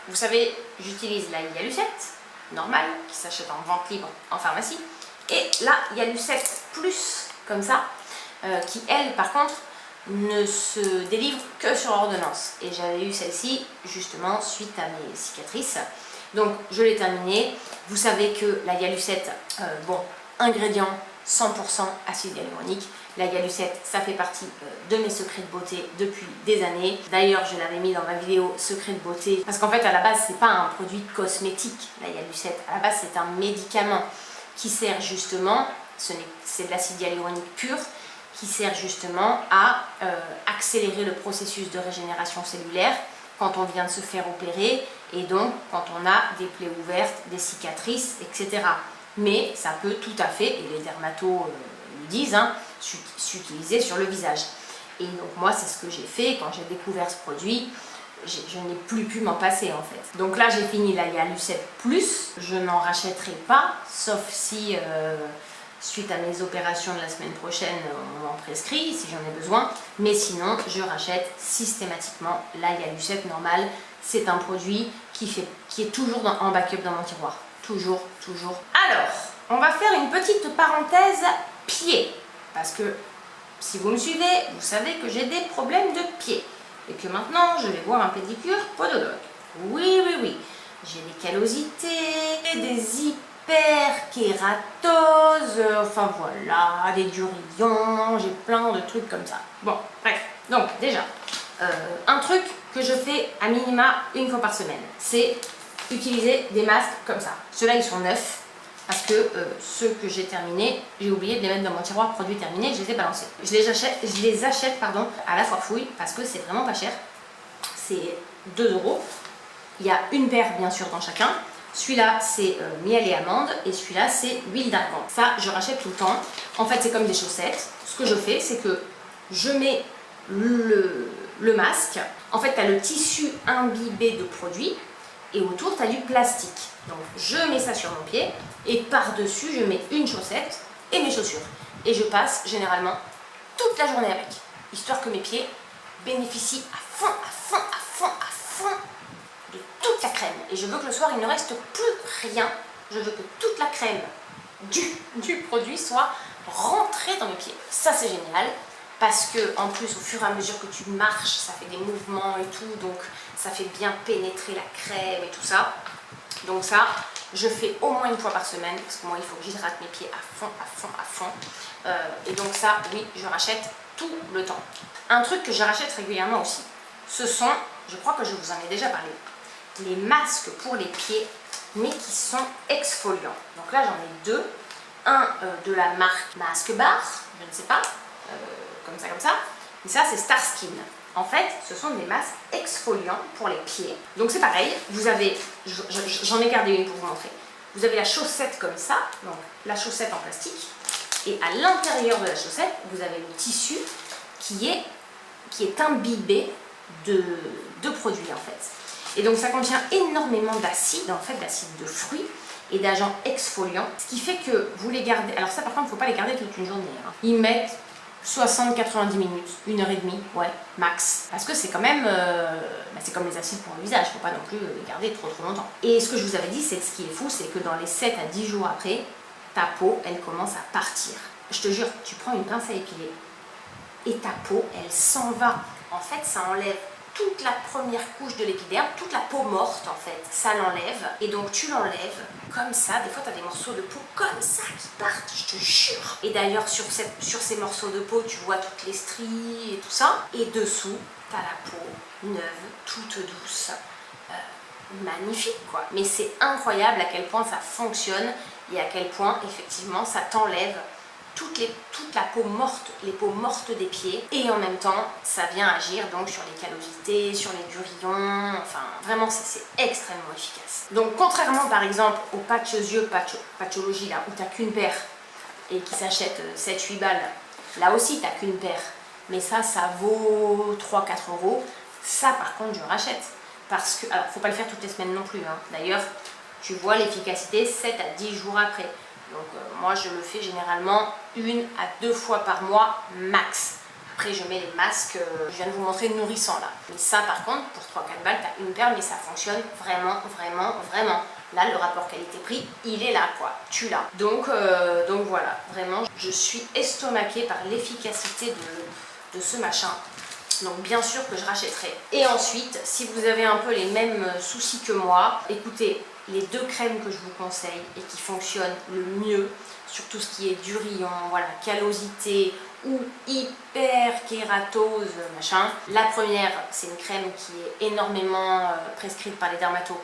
vous savez, j'utilise la Yalucette normale, qui s'achète en vente libre en pharmacie. Et la Yalucette Plus, comme ça. Qui elle par contre ne se délivre que sur ordonnance et j'avais eu celle-ci justement suite à mes cicatrices, donc je l'ai terminée. Vous savez que la Yalucette, bon, ingrédient 100% acide hyaluronique. La Yalucette, ça fait partie de mes secrets de beauté depuis des années. D'ailleurs, je l'avais mis dans ma vidéo secrets de beauté parce qu'en fait à la base c'est pas un produit cosmétique, la Yalucette. À la base c'est un médicament qui sert justement, c'est de l'acide hyaluronique pur, qui sert justement à accélérer le processus de régénération cellulaire quand on vient de se faire opérer et donc quand on a des plaies ouvertes, des cicatrices, etc. Mais ça peut tout à fait, et les dermatos le disent, hein, s'utiliser sur le visage. Et donc moi c'est ce que j'ai fait quand j'ai découvert ce produit. Je n'ai plus pu m'en passer en fait. Donc là j'ai fini la Yalucette Plus, je n'en rachèterai pas, sauf si suite à mes opérations de la semaine prochaine, on m'en prescrit si j'en ai besoin. Mais sinon, je rachète systématiquement la Yalucette normale. C'est un produit qui est toujours en backup dans mon tiroir. Toujours, toujours. Alors, on va faire une petite parenthèse pied. Parce que si vous me suivez, vous savez que j'ai des problèmes de pied. Et que maintenant, je vais voir un pédicure podologue. Oui, oui, oui. J'ai des callosités, des hyperkératose, enfin voilà, des durillons, j'ai plein de trucs comme ça. Bon, bref. Donc déjà, un truc que je fais à minima une fois par semaine, c'est utiliser des masques comme ça. Ceux-là, ils sont neufs, parce que ceux que j'ai terminés, j'ai oublié de les mettre dans mon tiroir produits terminés, je les ai balancés. Je les achète pardon, à la foire fouille, parce que c'est vraiment pas cher. C'est 2 euros. Il y a une paire, bien sûr, dans chacun. Celui-là, c'est miel et amande, et celui-là, c'est huile d'argan. Ça, je rachète tout le temps. En fait, c'est comme des chaussettes. Ce que je fais, c'est que je mets le masque. En fait, tu as le tissu imbibé de produit, et autour, tu as du plastique. Donc, je mets ça sur mon pied, et par-dessus, je mets une chaussette et mes chaussures. Et je passe, généralement, toute la journée avec, histoire que mes pieds bénéficient à fond, à fond, à fond, à fond de toute la crème. Et je veux que le soir il ne reste plus rien. Je veux que toute la crème du produit soit rentrée dans mes pieds. Ça c'est génial parce que en plus au fur et à mesure que tu marches ça fait des mouvements et tout, donc ça fait bien pénétrer la crème et tout ça. Donc ça je fais au moins une fois par semaine parce que moi il faut que j'hydrate mes pieds à fond, à fond, à fond. Et donc ça oui je rachète tout le temps. Un truc que je rachète régulièrement aussi, ce sont, je crois que je vous en ai déjà parlé, les masques pour les pieds, mais qui sont exfoliants. Donc là, j'en ai deux. Un de la marque Mask Bar, je ne sais pas, comme ça. Et ça, c'est Star Skin. En fait, ce sont des masques exfoliants pour les pieds. Donc c'est pareil, vous avez, j'en ai gardé une pour vous montrer. Vous avez la chaussette comme ça, donc la chaussette en plastique. Et à l'intérieur de la chaussette, vous avez le tissu qui est imbibé de produits en fait. Et donc ça contient énormément d'acide, en fait d'acide de fruits et d'agents exfoliants, ce qui fait que vous les gardez. Alors ça par contre, il ne faut pas les garder toute une journée. Hein. Ils mettent 60-90 minutes, 1h30, ouais, max. Parce que c'est quand même, c'est comme les acides pour le visage, il ne faut pas non plus les garder trop longtemps. Et ce que je vous avais dit, c'est que ce qui est fou, c'est que dans les 7 à 10 jours après, ta peau, elle commence à partir. Je te jure, tu prends une pince à épiler et ta peau, elle s'en va. En fait, ça enlève toute la première couche de l'épiderme, toute la peau morte en fait, ça l'enlève. Et donc tu l'enlèves comme ça. Des fois tu as des morceaux de peau comme ça qui partent, je te jure. Et d'ailleurs sur ces morceaux de peau, tu vois toutes les stries et tout ça. Et dessous, tu as la peau neuve, toute douce, magnifique quoi. Mais c'est incroyable à quel point ça fonctionne et à quel point effectivement ça t'enlève toute la peau morte, les peaux mortes des pieds, et en même temps ça vient agir donc sur les callosités, sur les durillons, enfin vraiment c'est extrêmement efficace. Donc contrairement par exemple aux patchs yeux, patchologie là où t'as qu'une paire et qui s'achète 7-8 balles, là aussi t'as qu'une paire, mais ça vaut 3-4 euros, ça par contre je rachète. Parce que, alors faut pas le faire toutes les semaines non plus, hein. D'ailleurs tu vois l'efficacité 7 à 10 jours après. Donc moi je le fais généralement 1 à 2 fois par mois max. Après je mets les masques, je viens de vous montrer nourrissant là. Mais ça par contre pour 3-4 balles t'as une paire, mais ça fonctionne vraiment. Là le rapport qualité-prix il est là quoi, tu l'as. Donc voilà, vraiment je suis estomaquée par l'efficacité de ce machin. Donc bien sûr que je rachèterai. Et ensuite, si vous avez un peu les mêmes soucis que moi, écoutez, les 2 crèmes que je vous conseille et qui fonctionnent le mieux sur tout ce qui est durillon, voilà, callosité ou hyperkératose, machin. La première, c'est une crème qui est énormément prescrite par les dermatos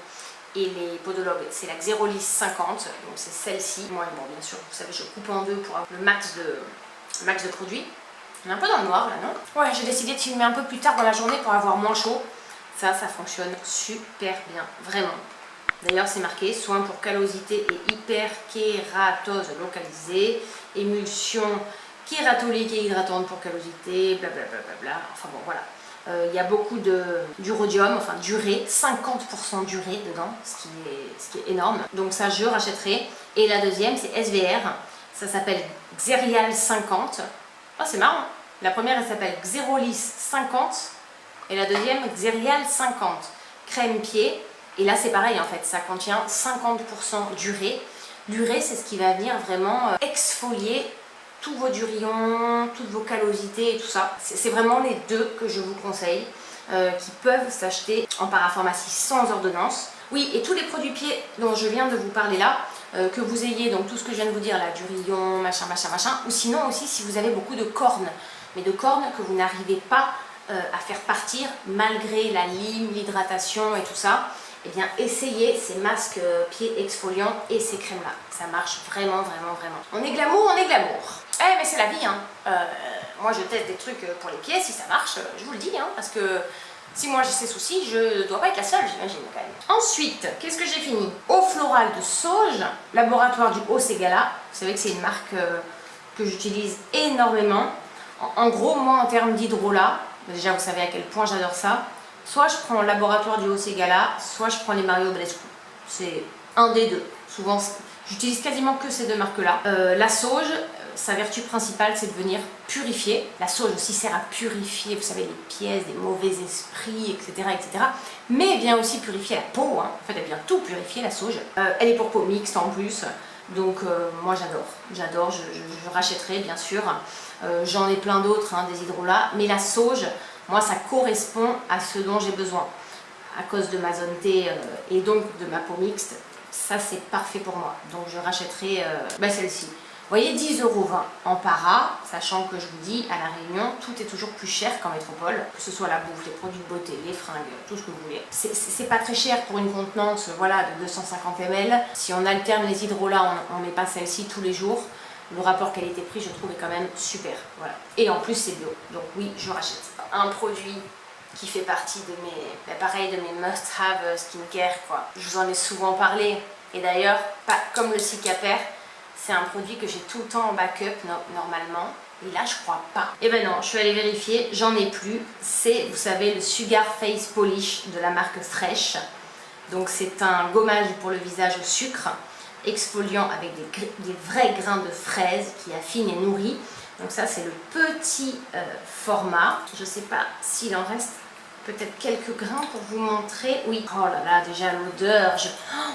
et les podologues, c'est la Xérolis 50, donc c'est celle-ci. Moi, bon, bien sûr, vous savez, je coupe en deux pour avoir le max de produits. On est un peu dans le noir là, non? Ouais, j'ai décidé de filmer un peu plus tard dans la journée pour avoir moins chaud. Ça fonctionne super bien, vraiment. D'ailleurs, c'est marqué soin pour callosité et hyperkératose localisée, émulsion kératolique et hydratante pour callosité, blablabla. Enfin bon, voilà. Il y a beaucoup d'urodium, enfin d'urée, 50% d'urée dedans, ce qui est énorme. Donc ça, je rachèterai. Et la deuxième, c'est SVR. Ça s'appelle Xerial 50. Ah, c'est marrant. La première, elle s'appelle Xérolis 50 et la deuxième, Xerial 50. Crème pied. Et là, c'est pareil en fait. Ça contient 50% d'urée. L'urée, c'est ce qui va venir vraiment exfolier tous vos durillons, toutes vos callosités et tout ça. C'est vraiment les 2 que je vous conseille, qui peuvent s'acheter en parapharmacie sans ordonnance. Oui, et tous les produits pieds dont je viens de vous parler là, que vous ayez donc tout ce que je viens de vous dire, là, durillon, machin, ou sinon aussi si vous avez beaucoup de cornes, mais de cornes que vous n'arrivez pas à faire partir malgré la lime, l'hydratation et tout ça, eh bien essayez ces masques pieds exfoliants et ces crèmes là. Ça marche vraiment. On est glamour, Eh mais c'est la vie hein. Moi je teste des trucs pour les pieds, si ça marche, je vous le dis hein, parce que si moi j'ai ces soucis, je dois pas être la seule, j'imagine quand même. Ensuite, qu'est-ce que j'ai fini? Eau florale de sauge, laboratoire du Haut-Ségala. Vous savez que c'est une marque que j'utilise énormément. En gros, moi en termes d'hydrolat, déjà vous savez à quel point j'adore ça. Soit je prends le laboratoire du Haut-Ségala, soit je prends les Mario Badescu. C'est un des 2. Souvent, j'utilise quasiment que ces 2 marques-là. La sauge, sa vertu principale, c'est de venir purifier. La sauge aussi sert à purifier, vous savez, les pièces, des mauvais esprits, etc. Mais elle vient aussi purifier la peau. Hein. En fait, elle vient tout purifier, la sauge. Elle est pour peau mixte en plus. Donc, moi, j'adore. Je rachèterai, bien sûr. J'en ai plein d'autres, hein, des hydrolats. Mais la sauge, moi, ça correspond à ce dont j'ai besoin. À cause de ma zone T et donc de ma peau mixte, ça, c'est parfait pour moi. Donc, je rachèterai celle-ci. Vous voyez, 10,20 € en para, sachant que je vous dis, à La Réunion, tout est toujours plus cher qu'en métropole, que ce soit la bouffe, les produits de beauté, les fringues, tout ce que vous voulez. C'est pas très cher pour une contenance voilà, de 250 ml. Si on alterne les hydrolats, on met pas celle-ci tous les jours. Le rapport qualité-prix, je trouve, est quand même super. Voilà. Et en plus, c'est bio. Donc oui, je rachète. Un produit qui fait partie de mes must-have skincare, quoi. Je vous en ai souvent parlé. Et d'ailleurs, pas comme le Cicapair, c'est un produit que j'ai tout le temps en backup normalement. Et là, je crois pas. Et ben non, je suis allée vérifier, j'en ai plus. C'est, vous savez, le Sugar Face Polish de la marque Fresh. Donc c'est un gommage pour le visage au sucre, exfoliant avec des vrais grains de fraise qui affinent et nourrit. Donc ça, c'est le petit format. Je ne sais pas s'il en reste peut-être quelques grains pour vous montrer. Oui, oh là là, déjà l'odeur,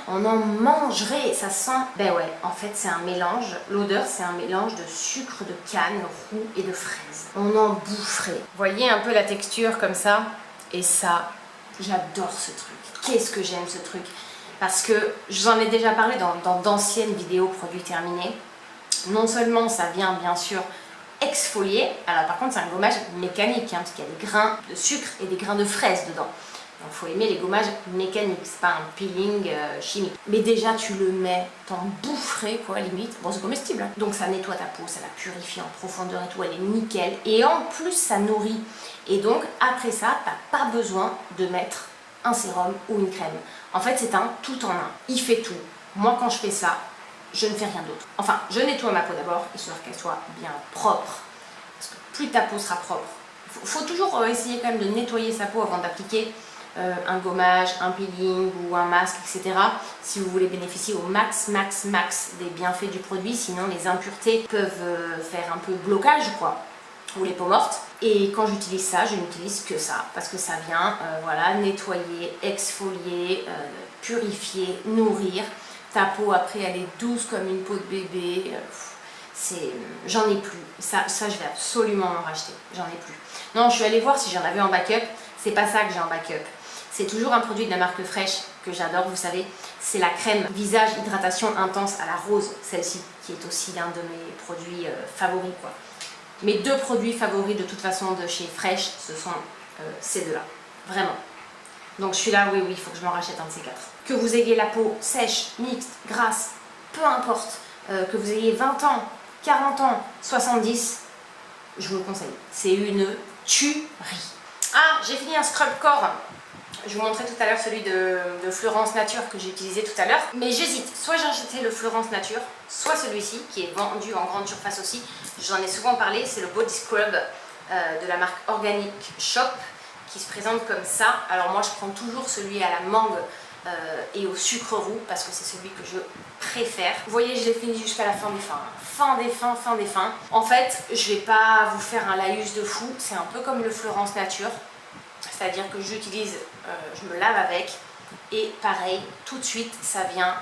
on en mangerait, ça sent... Ben ouais, en fait c'est un mélange, l'odeur c'est un mélange de sucre de canne, roux et de fraises. On en boufferait. Vous voyez un peu la texture comme ça? Et ça, j'adore ce truc. Qu'est-ce que j'aime ce truc? Parce que je vous en ai déjà parlé dans d'anciennes vidéos produits terminés. Non seulement ça vient bien sûr exfolier, alors par contre c'est un gommage mécanique, parce qu'il y a des grains de sucre et des grains de fraise dedans. Donc il faut aimer les gommages mécaniques, c'est pas un peeling chimique. Mais déjà tu le mets, t'en boufferais quoi limite. Bon c'est comestible, hein. Donc ça nettoie ta peau, ça la purifie en profondeur et tout, elle est nickel. Et en plus ça nourrit. Et donc après ça, t'as pas besoin de mettre un sérum ou une crème. En fait c'est un tout en un, il fait tout. Moi quand je fais ça, je ne fais rien d'autre. Enfin, je nettoie ma peau d'abord, histoire qu'elle soit bien propre. Parce que plus ta peau sera propre, il faut toujours essayer quand même de nettoyer sa peau avant d'appliquer un gommage, un peeling ou un masque, etc. Si vous voulez bénéficier au max des bienfaits du produit, sinon les impuretés peuvent faire un peu blocage, quoi, ou les peaux mortes. Et quand j'utilise ça, je n'utilise que ça, parce que ça vient voilà, nettoyer, exfolier, purifier, nourrir. Ta peau après elle est douce comme une peau de bébé, j'en ai plus, ça je vais absolument en racheter, j'en ai plus. Non, je suis allée voir si j'en avais en backup, c'est pas ça que j'ai en backup. C'est toujours un produit de la marque Fresh que j'adore, vous savez, c'est la crème visage hydratation intense à la rose, celle-ci qui est aussi l'un de mes produits favoris quoi. Mes deux produits favoris de toute façon de chez Fresh, ce sont ces deux-là, vraiment. Donc je suis là, oui, il faut que je m'en rachète un de ces quatre. Que vous ayez la peau sèche, mixte, grasse, peu importe, que vous ayez 20 ans, 40 ans, 70, je vous le conseille. C'est une tuerie. Ah, j'ai fini un scrub corps. Je vous montrais tout à l'heure celui de Fleurance Nature que j'ai utilisé tout à l'heure. Mais j'hésite, soit j'ai acheté le Fleurance Nature, soit celui-ci qui est vendu en grande surface aussi. J'en ai souvent parlé, c'est le Body Scrub de la marque Organic Shop, qui se présente comme ça. Alors moi je prends toujours celui à la mangue et au sucre roux parce que c'est celui que je préfère. Vous voyez, je l'ai fini jusqu'à la fin des fins. Fin des fins. En fait, je vais pas vous faire un laïus de fou, c'est un peu comme le Fleurance Nature. C'est-à-dire que j'utilise, je me lave avec et pareil, tout de suite ça vient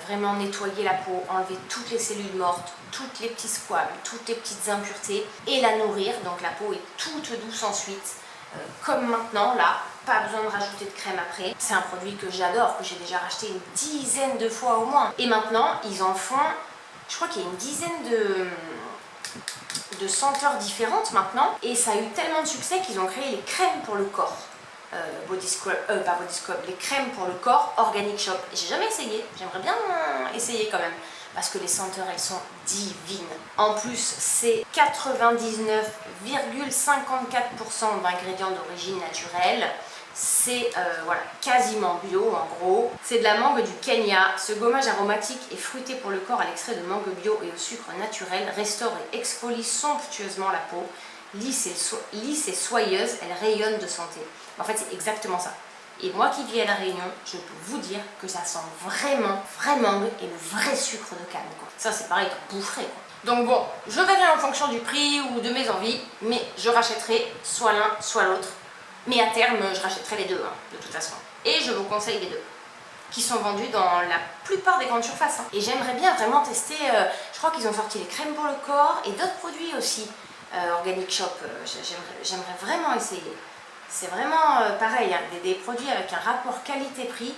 vraiment nettoyer la peau, enlever toutes les cellules mortes, toutes les petits squames, toutes les petites impuretés et la nourrir. Donc la peau est toute douce ensuite. Comme maintenant, là, pas besoin de rajouter de crème après. C'est un produit que j'adore, que j'ai déjà racheté une dizaine de fois au moins. Et maintenant, ils en font, je crois qu'il y a une dizaine de senteurs différentes maintenant. Et ça a eu tellement de succès qu'ils ont créé les crèmes pour le corps. Body Scrub, pas Body Scrub, les crèmes pour le corps Organic Shop. J'ai jamais essayé, j'aimerais bien essayer quand même. Parce que les senteurs, elles sont divines. En plus, c'est 99,54% d'ingrédients d'origine naturelle. C'est voilà, quasiment bio en gros. C'est de la mangue du Kenya. Ce gommage aromatique et fruité pour le corps à l'extrait de mangue bio et au sucre naturel restaure et exfolie somptueusement la peau. Lisse et soyeuse, elle rayonne de santé. En fait, c'est exactement ça. Et moi qui vis à La Réunion, je peux vous dire que ça sent vraiment, mangue et le vrai sucre de canne, quoi. Ça, c'est pareil qu'un boufferé, quoi. Donc bon, je verrai en fonction du prix ou de mes envies, mais je rachèterai soit l'un, soit l'autre. Mais à terme, je rachèterai les deux, hein, de toute façon. Et je vous conseille les deux, qui sont vendus dans la plupart des grandes surfaces. Hein. Et j'aimerais bien vraiment tester, je crois qu'ils ont sorti les crèmes pour le corps et d'autres produits aussi. Organic Shop, j'aimerais vraiment essayer. C'est vraiment pareil, hein, des produits avec un rapport qualité-prix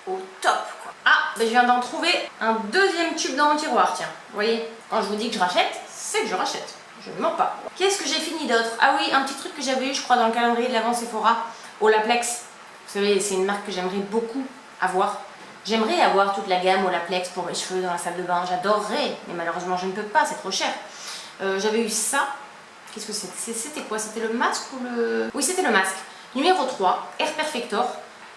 au top, quoi. Ah, ben je viens d'en trouver un deuxième tube dans mon tiroir, tiens. Vous voyez, quand je vous dis que je rachète, c'est que je rachète. Je ne mens pas. Qu'est-ce que j'ai fini d'autre? Ah oui, un petit truc que j'avais eu, je crois, dans le calendrier de l'Avent Sephora, Olaplex. Vous savez, c'est une marque que j'aimerais beaucoup avoir. J'aimerais avoir toute la gamme Olaplex pour mes cheveux dans la salle de bain. J'adorerais, mais malheureusement, je ne peux pas, c'est trop cher. J'avais eu ça. Qu'est-ce que c'était? C'était quoi? C'était le masque ou le... Oui, c'était le masque. Numéro 3, Air Perfector.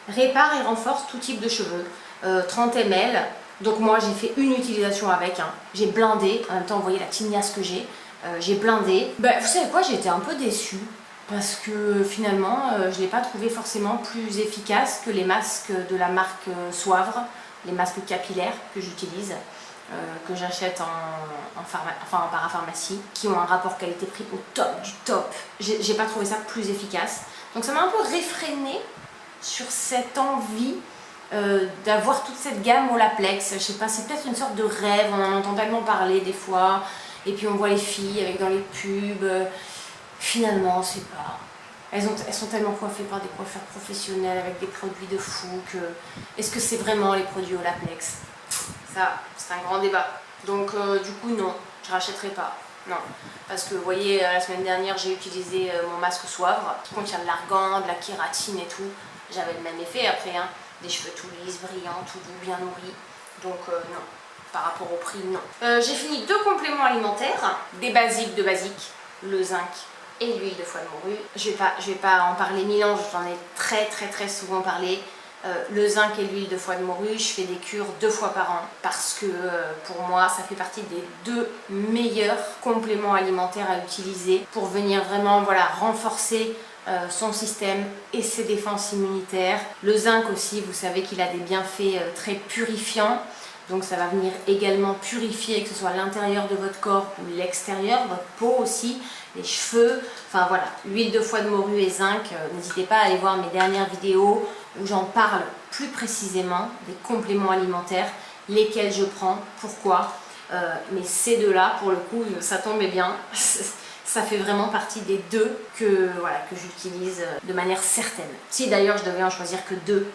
Répare et renforce tout type de cheveux. 30 ml. Donc moi j'ai fait une utilisation avec, hein. J'ai blindé, en même temps vous voyez la tignasse que j'ai blindé. Bah, vous savez quoi, j'ai été un peu déçue parce que finalement je ne l'ai pas trouvé forcément plus efficace que les masques de la marque Soivre, les masques capillaires que j'utilise, que j'achète en parapharmacie, qui ont un rapport qualité-prix au top du top. J'ai pas trouvé ça plus efficace. Donc ça m'a un peu réfréné sur cette envie d'avoir toute cette gamme Olaplex. Je sais pas, c'est peut-être une sorte de rêve, on en entend tellement parler des fois, et puis on voit les filles avec dans les pubs. Finalement, c'est pas... Elles sont tellement coiffées par des coiffeurs professionnels avec des produits de fou que... Est-ce que c'est vraiment les produits Olaplex? Ça, c'est un grand débat. Donc du coup, non, je rachèterai pas. Non, parce que vous voyez, la semaine dernière, j'ai utilisé mon masque Soivre qui contient de l'argan, de la kératine et tout. J'avais le même effet après, hein. Des cheveux tout lisses, brillants, tout doux, bien nourris. Donc non, par rapport au prix, non. J'ai fini 2 compléments alimentaires, des basiques de basiques, le zinc et l'huile de foie de morue. Je vais pas en parler 1000 ans, j'en ai très souvent parlé. Le zinc et l'huile de foie de morue, je fais des cures 2 fois par an parce que pour moi ça fait partie des 2 meilleurs compléments alimentaires à utiliser pour venir vraiment renforcer son système et ses défenses immunitaires. Le zinc aussi, vous savez qu'il a des bienfaits très purifiants. Donc ça va venir également purifier, que ce soit l'intérieur de votre corps ou l'extérieur, votre peau aussi, les cheveux. Enfin voilà, l'huile de foie de morue et zinc, n'hésitez pas à aller voir mes dernières vidéos où j'en parle plus précisément des compléments alimentaires, lesquels je prends, pourquoi. Mais ces 2-là, pour le coup, ça tombait bien. Ça fait vraiment partie des 2 que j'utilise de manière certaine. Si d'ailleurs je devais en choisir que 2,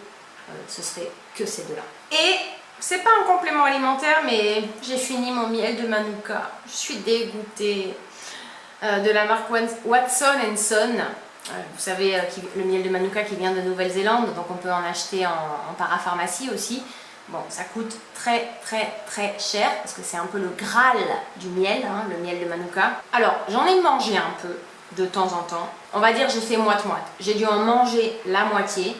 ce serait que ces 2-là. Et c'est pas un complément alimentaire, mais j'ai fini mon miel de Manuka. Je suis dégoûtée. De la marque Watson & Son. Vous savez, le miel de Manuka qui vient de Nouvelle-Zélande, donc on peut en acheter en parapharmacie aussi. Bon, ça coûte très cher parce que c'est un peu le Graal du miel, hein, le miel de Manuka. Alors, j'en ai mangé un peu de temps en temps. On va dire j'ai fait moite-moite. J'ai dû en manger la moitié.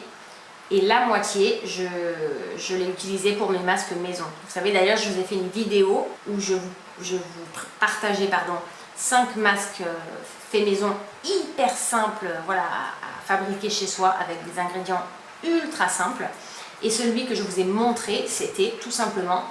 Et la moitié, je l'ai utilisée pour mes masques maison. Vous savez, d'ailleurs, je vous ai fait une vidéo où je vous partageais 5 masques faits maison hyper simples à fabriquer chez soi avec des ingrédients ultra simples. Et celui que je vous ai montré, c'était tout simplement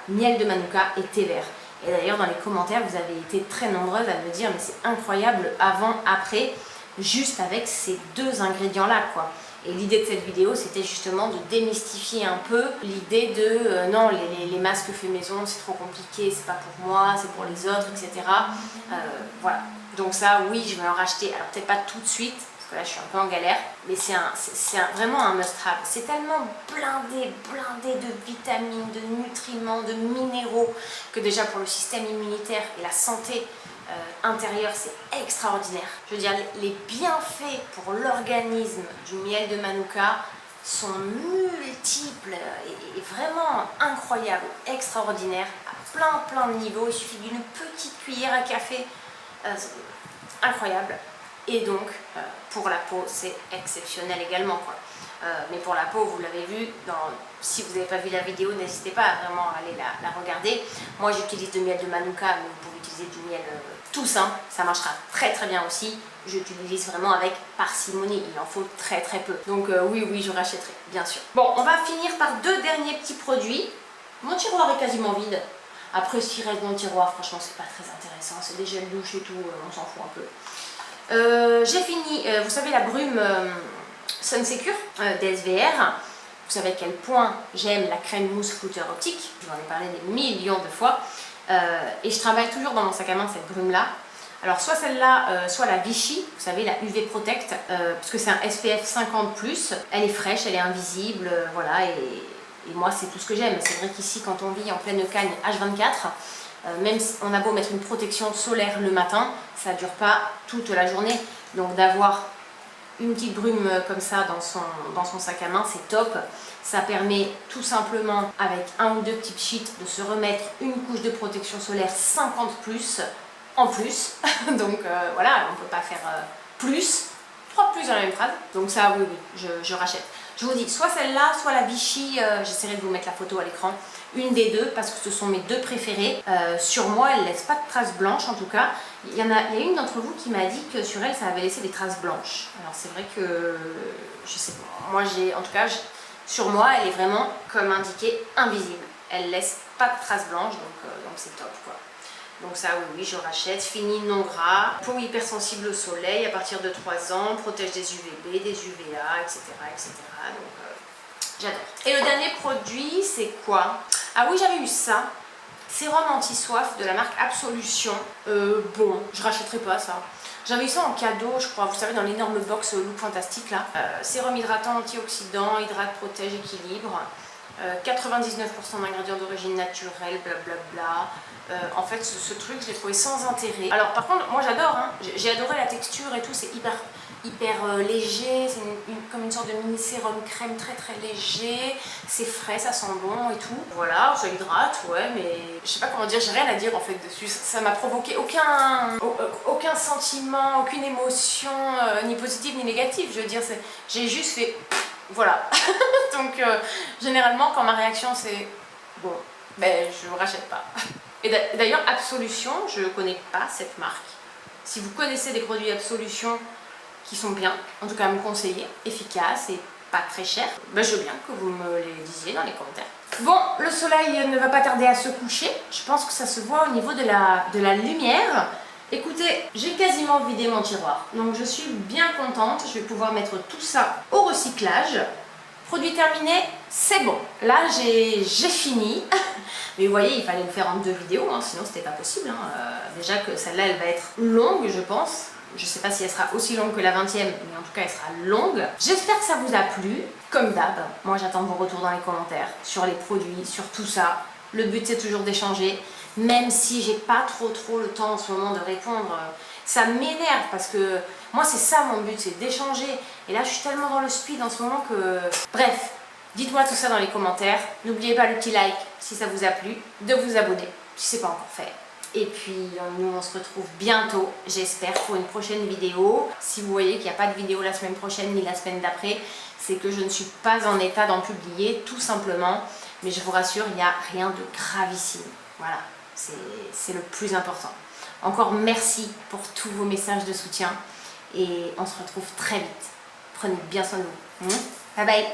miel de Manuka et thé vert. Et d'ailleurs, dans les commentaires, vous avez été très nombreuses à me dire mais c'est incroyable avant, après, juste avec ces 2 ingrédients-là, quoi. Et l'idée de cette vidéo, c'était justement de démystifier un peu l'idée de non, les masques faits maison, c'est trop compliqué, c'est pas pour moi, c'est pour les autres, etc. Voilà. Donc ça, oui, je vais en racheter. Alors peut-être pas tout de suite, parce que là, je suis un peu en galère, mais c'est vraiment un must-have. C'est tellement blindé de vitamines, de nutriments, de minéraux, que déjà pour le système immunitaire et la santé intérieur, c'est extraordinaire. Je veux dire, les bienfaits pour l'organisme du miel de Manuka sont multiples et vraiment incroyables, extraordinaires, à plein de niveaux. Il suffit d'une petite cuillère à café, incroyable. Et donc, pour la peau, c'est exceptionnel également, quoi. Mais pour la peau, vous l'avez vu, si vous n'avez pas vu la vidéo, n'hésitez pas à vraiment aller la regarder. Moi, j'utilise du miel de Manuka, mais vous pouvez utiliser du miel tout simple, ça marchera très bien aussi. J'utilise vraiment avec parcimonie, il en faut très peu. Donc oui, je rachèterai, bien sûr. Bon, on va finir par 2 derniers petits produits. Mon tiroir est quasiment vide. Après, ce qui reste dans le tiroir, franchement, c'est pas très intéressant. C'est des gels douche et tout, on s'en fout un peu. J'ai fini, vous savez, la brume Sunsecure DSVR. Vous savez à quel point j'aime la crème mousse flouteur optique. Je vous en ai parlé des millions de fois. Et je travaille toujours dans mon sac à main cette brume là. Alors soit celle-là, soit la Vichy, vous savez la UV Protect, parce que c'est un SPF 50+, elle est fraîche, elle est invisible, et moi c'est tout ce que j'aime. C'est vrai qu'ici quand on vit en pleine cagne H24, même si on a beau mettre une protection solaire le matin, ça ne dure pas toute la journée, donc d'avoir une petite brume comme ça dans son sac à main, c'est top. Ça permet tout simplement, avec 1 ou 2 petits sheets, de se remettre une couche de protection solaire 50+ en plus. Donc voilà, on ne peut pas faire plus. 3 plus dans la même phrase. Donc ça, oui, je rachète. Je vous dis, soit celle-là, soit la Vichy, j'essaierai de vous mettre la photo à l'écran. une des deux parce que ce sont mes deux préférées. Sur moi, elle ne laisse pas de traces blanches en tout cas. Il y a une d'entre vous qui m'a dit que sur elle, ça avait laissé des traces blanches. Alors c'est vrai que, je sais pas, moi j'ai, en tout cas, sur moi, elle est vraiment, comme indiqué, invisible. Elle laisse pas de traces blanches, donc c'est top quoi. Donc ça oui, je rachète, fini non gras, peau hypersensible au soleil à partir de 3 ans, protège des UVB, des UVA, etc. etc. Donc j'adore. Et le dernier produit, c'est quoi? Ah oui, j'avais eu ça. Sérum anti-soif de la marque Absolution. Bon, je rachèterai pas ça. J'avais eu ça en cadeau, je crois, vous savez, dans l'énorme box Look Fantastique là. Sérum hydratant, antioxydant, hydrate, protège, équilibre. 99% d'ingrédients d'origine naturelle, blablabla. En fait, ce truc, je l'ai trouvé sans intérêt. Alors, par contre, moi j'adore, hein. J'ai adoré la texture et tout, c'est hyper léger, c'est comme une sorte de mini sérum crème très très léger, c'est frais, ça sent bon et tout. Voilà, ça hydrate, ouais, mais je sais pas comment dire, j'ai rien à dire en fait dessus. Ça m'a provoqué aucun sentiment, aucune émotion, ni positive ni négative. Je veux dire, j'ai juste fait voilà. Donc généralement quand ma réaction c'est bon, ben je rachète pas. Et d'ailleurs Absolution, je connais pas cette marque. Si vous connaissez des produits Absolution qui sont bien, en tout cas à me conseiller, efficaces et pas très chers, ben je veux bien que vous me les disiez dans les commentaires. Bon, le soleil ne va pas tarder à se coucher. Je pense que ça se voit au niveau de la lumière. Écoutez, j'ai quasiment vidé mon tiroir, donc je suis bien contente. Je vais pouvoir mettre tout ça au recyclage. Produit terminé, c'est bon. Là, j'ai fini. Mais vous voyez, il fallait le faire en 2 vidéos, hein, sinon c'était pas possible. Déjà que celle-là, elle va être longue, je pense. Je sais pas si elle sera aussi longue que la 20e, mais en tout cas, elle sera longue. J'espère que ça vous a plu. Comme d'hab, moi j'attends vos retours dans les commentaires sur les produits, sur tout ça. Le but, c'est toujours d'échanger. Même si j'ai pas trop le temps en ce moment de répondre, ça m'énerve parce que moi c'est ça mon but, c'est d'échanger. Et là je suis tellement dans le speed en ce moment que... Bref, dites-moi tout ça dans les commentaires. N'oubliez pas le petit like si ça vous a plu, de vous abonner si c'est pas encore fait. Et puis nous on se retrouve bientôt, j'espère, pour une prochaine vidéo. Si vous voyez qu'il n'y a pas de vidéo la semaine prochaine ni la semaine d'après, c'est que je ne suis pas en état d'en publier, tout simplement. Mais je vous rassure, il n'y a rien de gravissime. Voilà. C'est le plus important. Encore merci pour tous vos messages de soutien et on se retrouve très vite. Prenez bien soin de vous. Bye bye.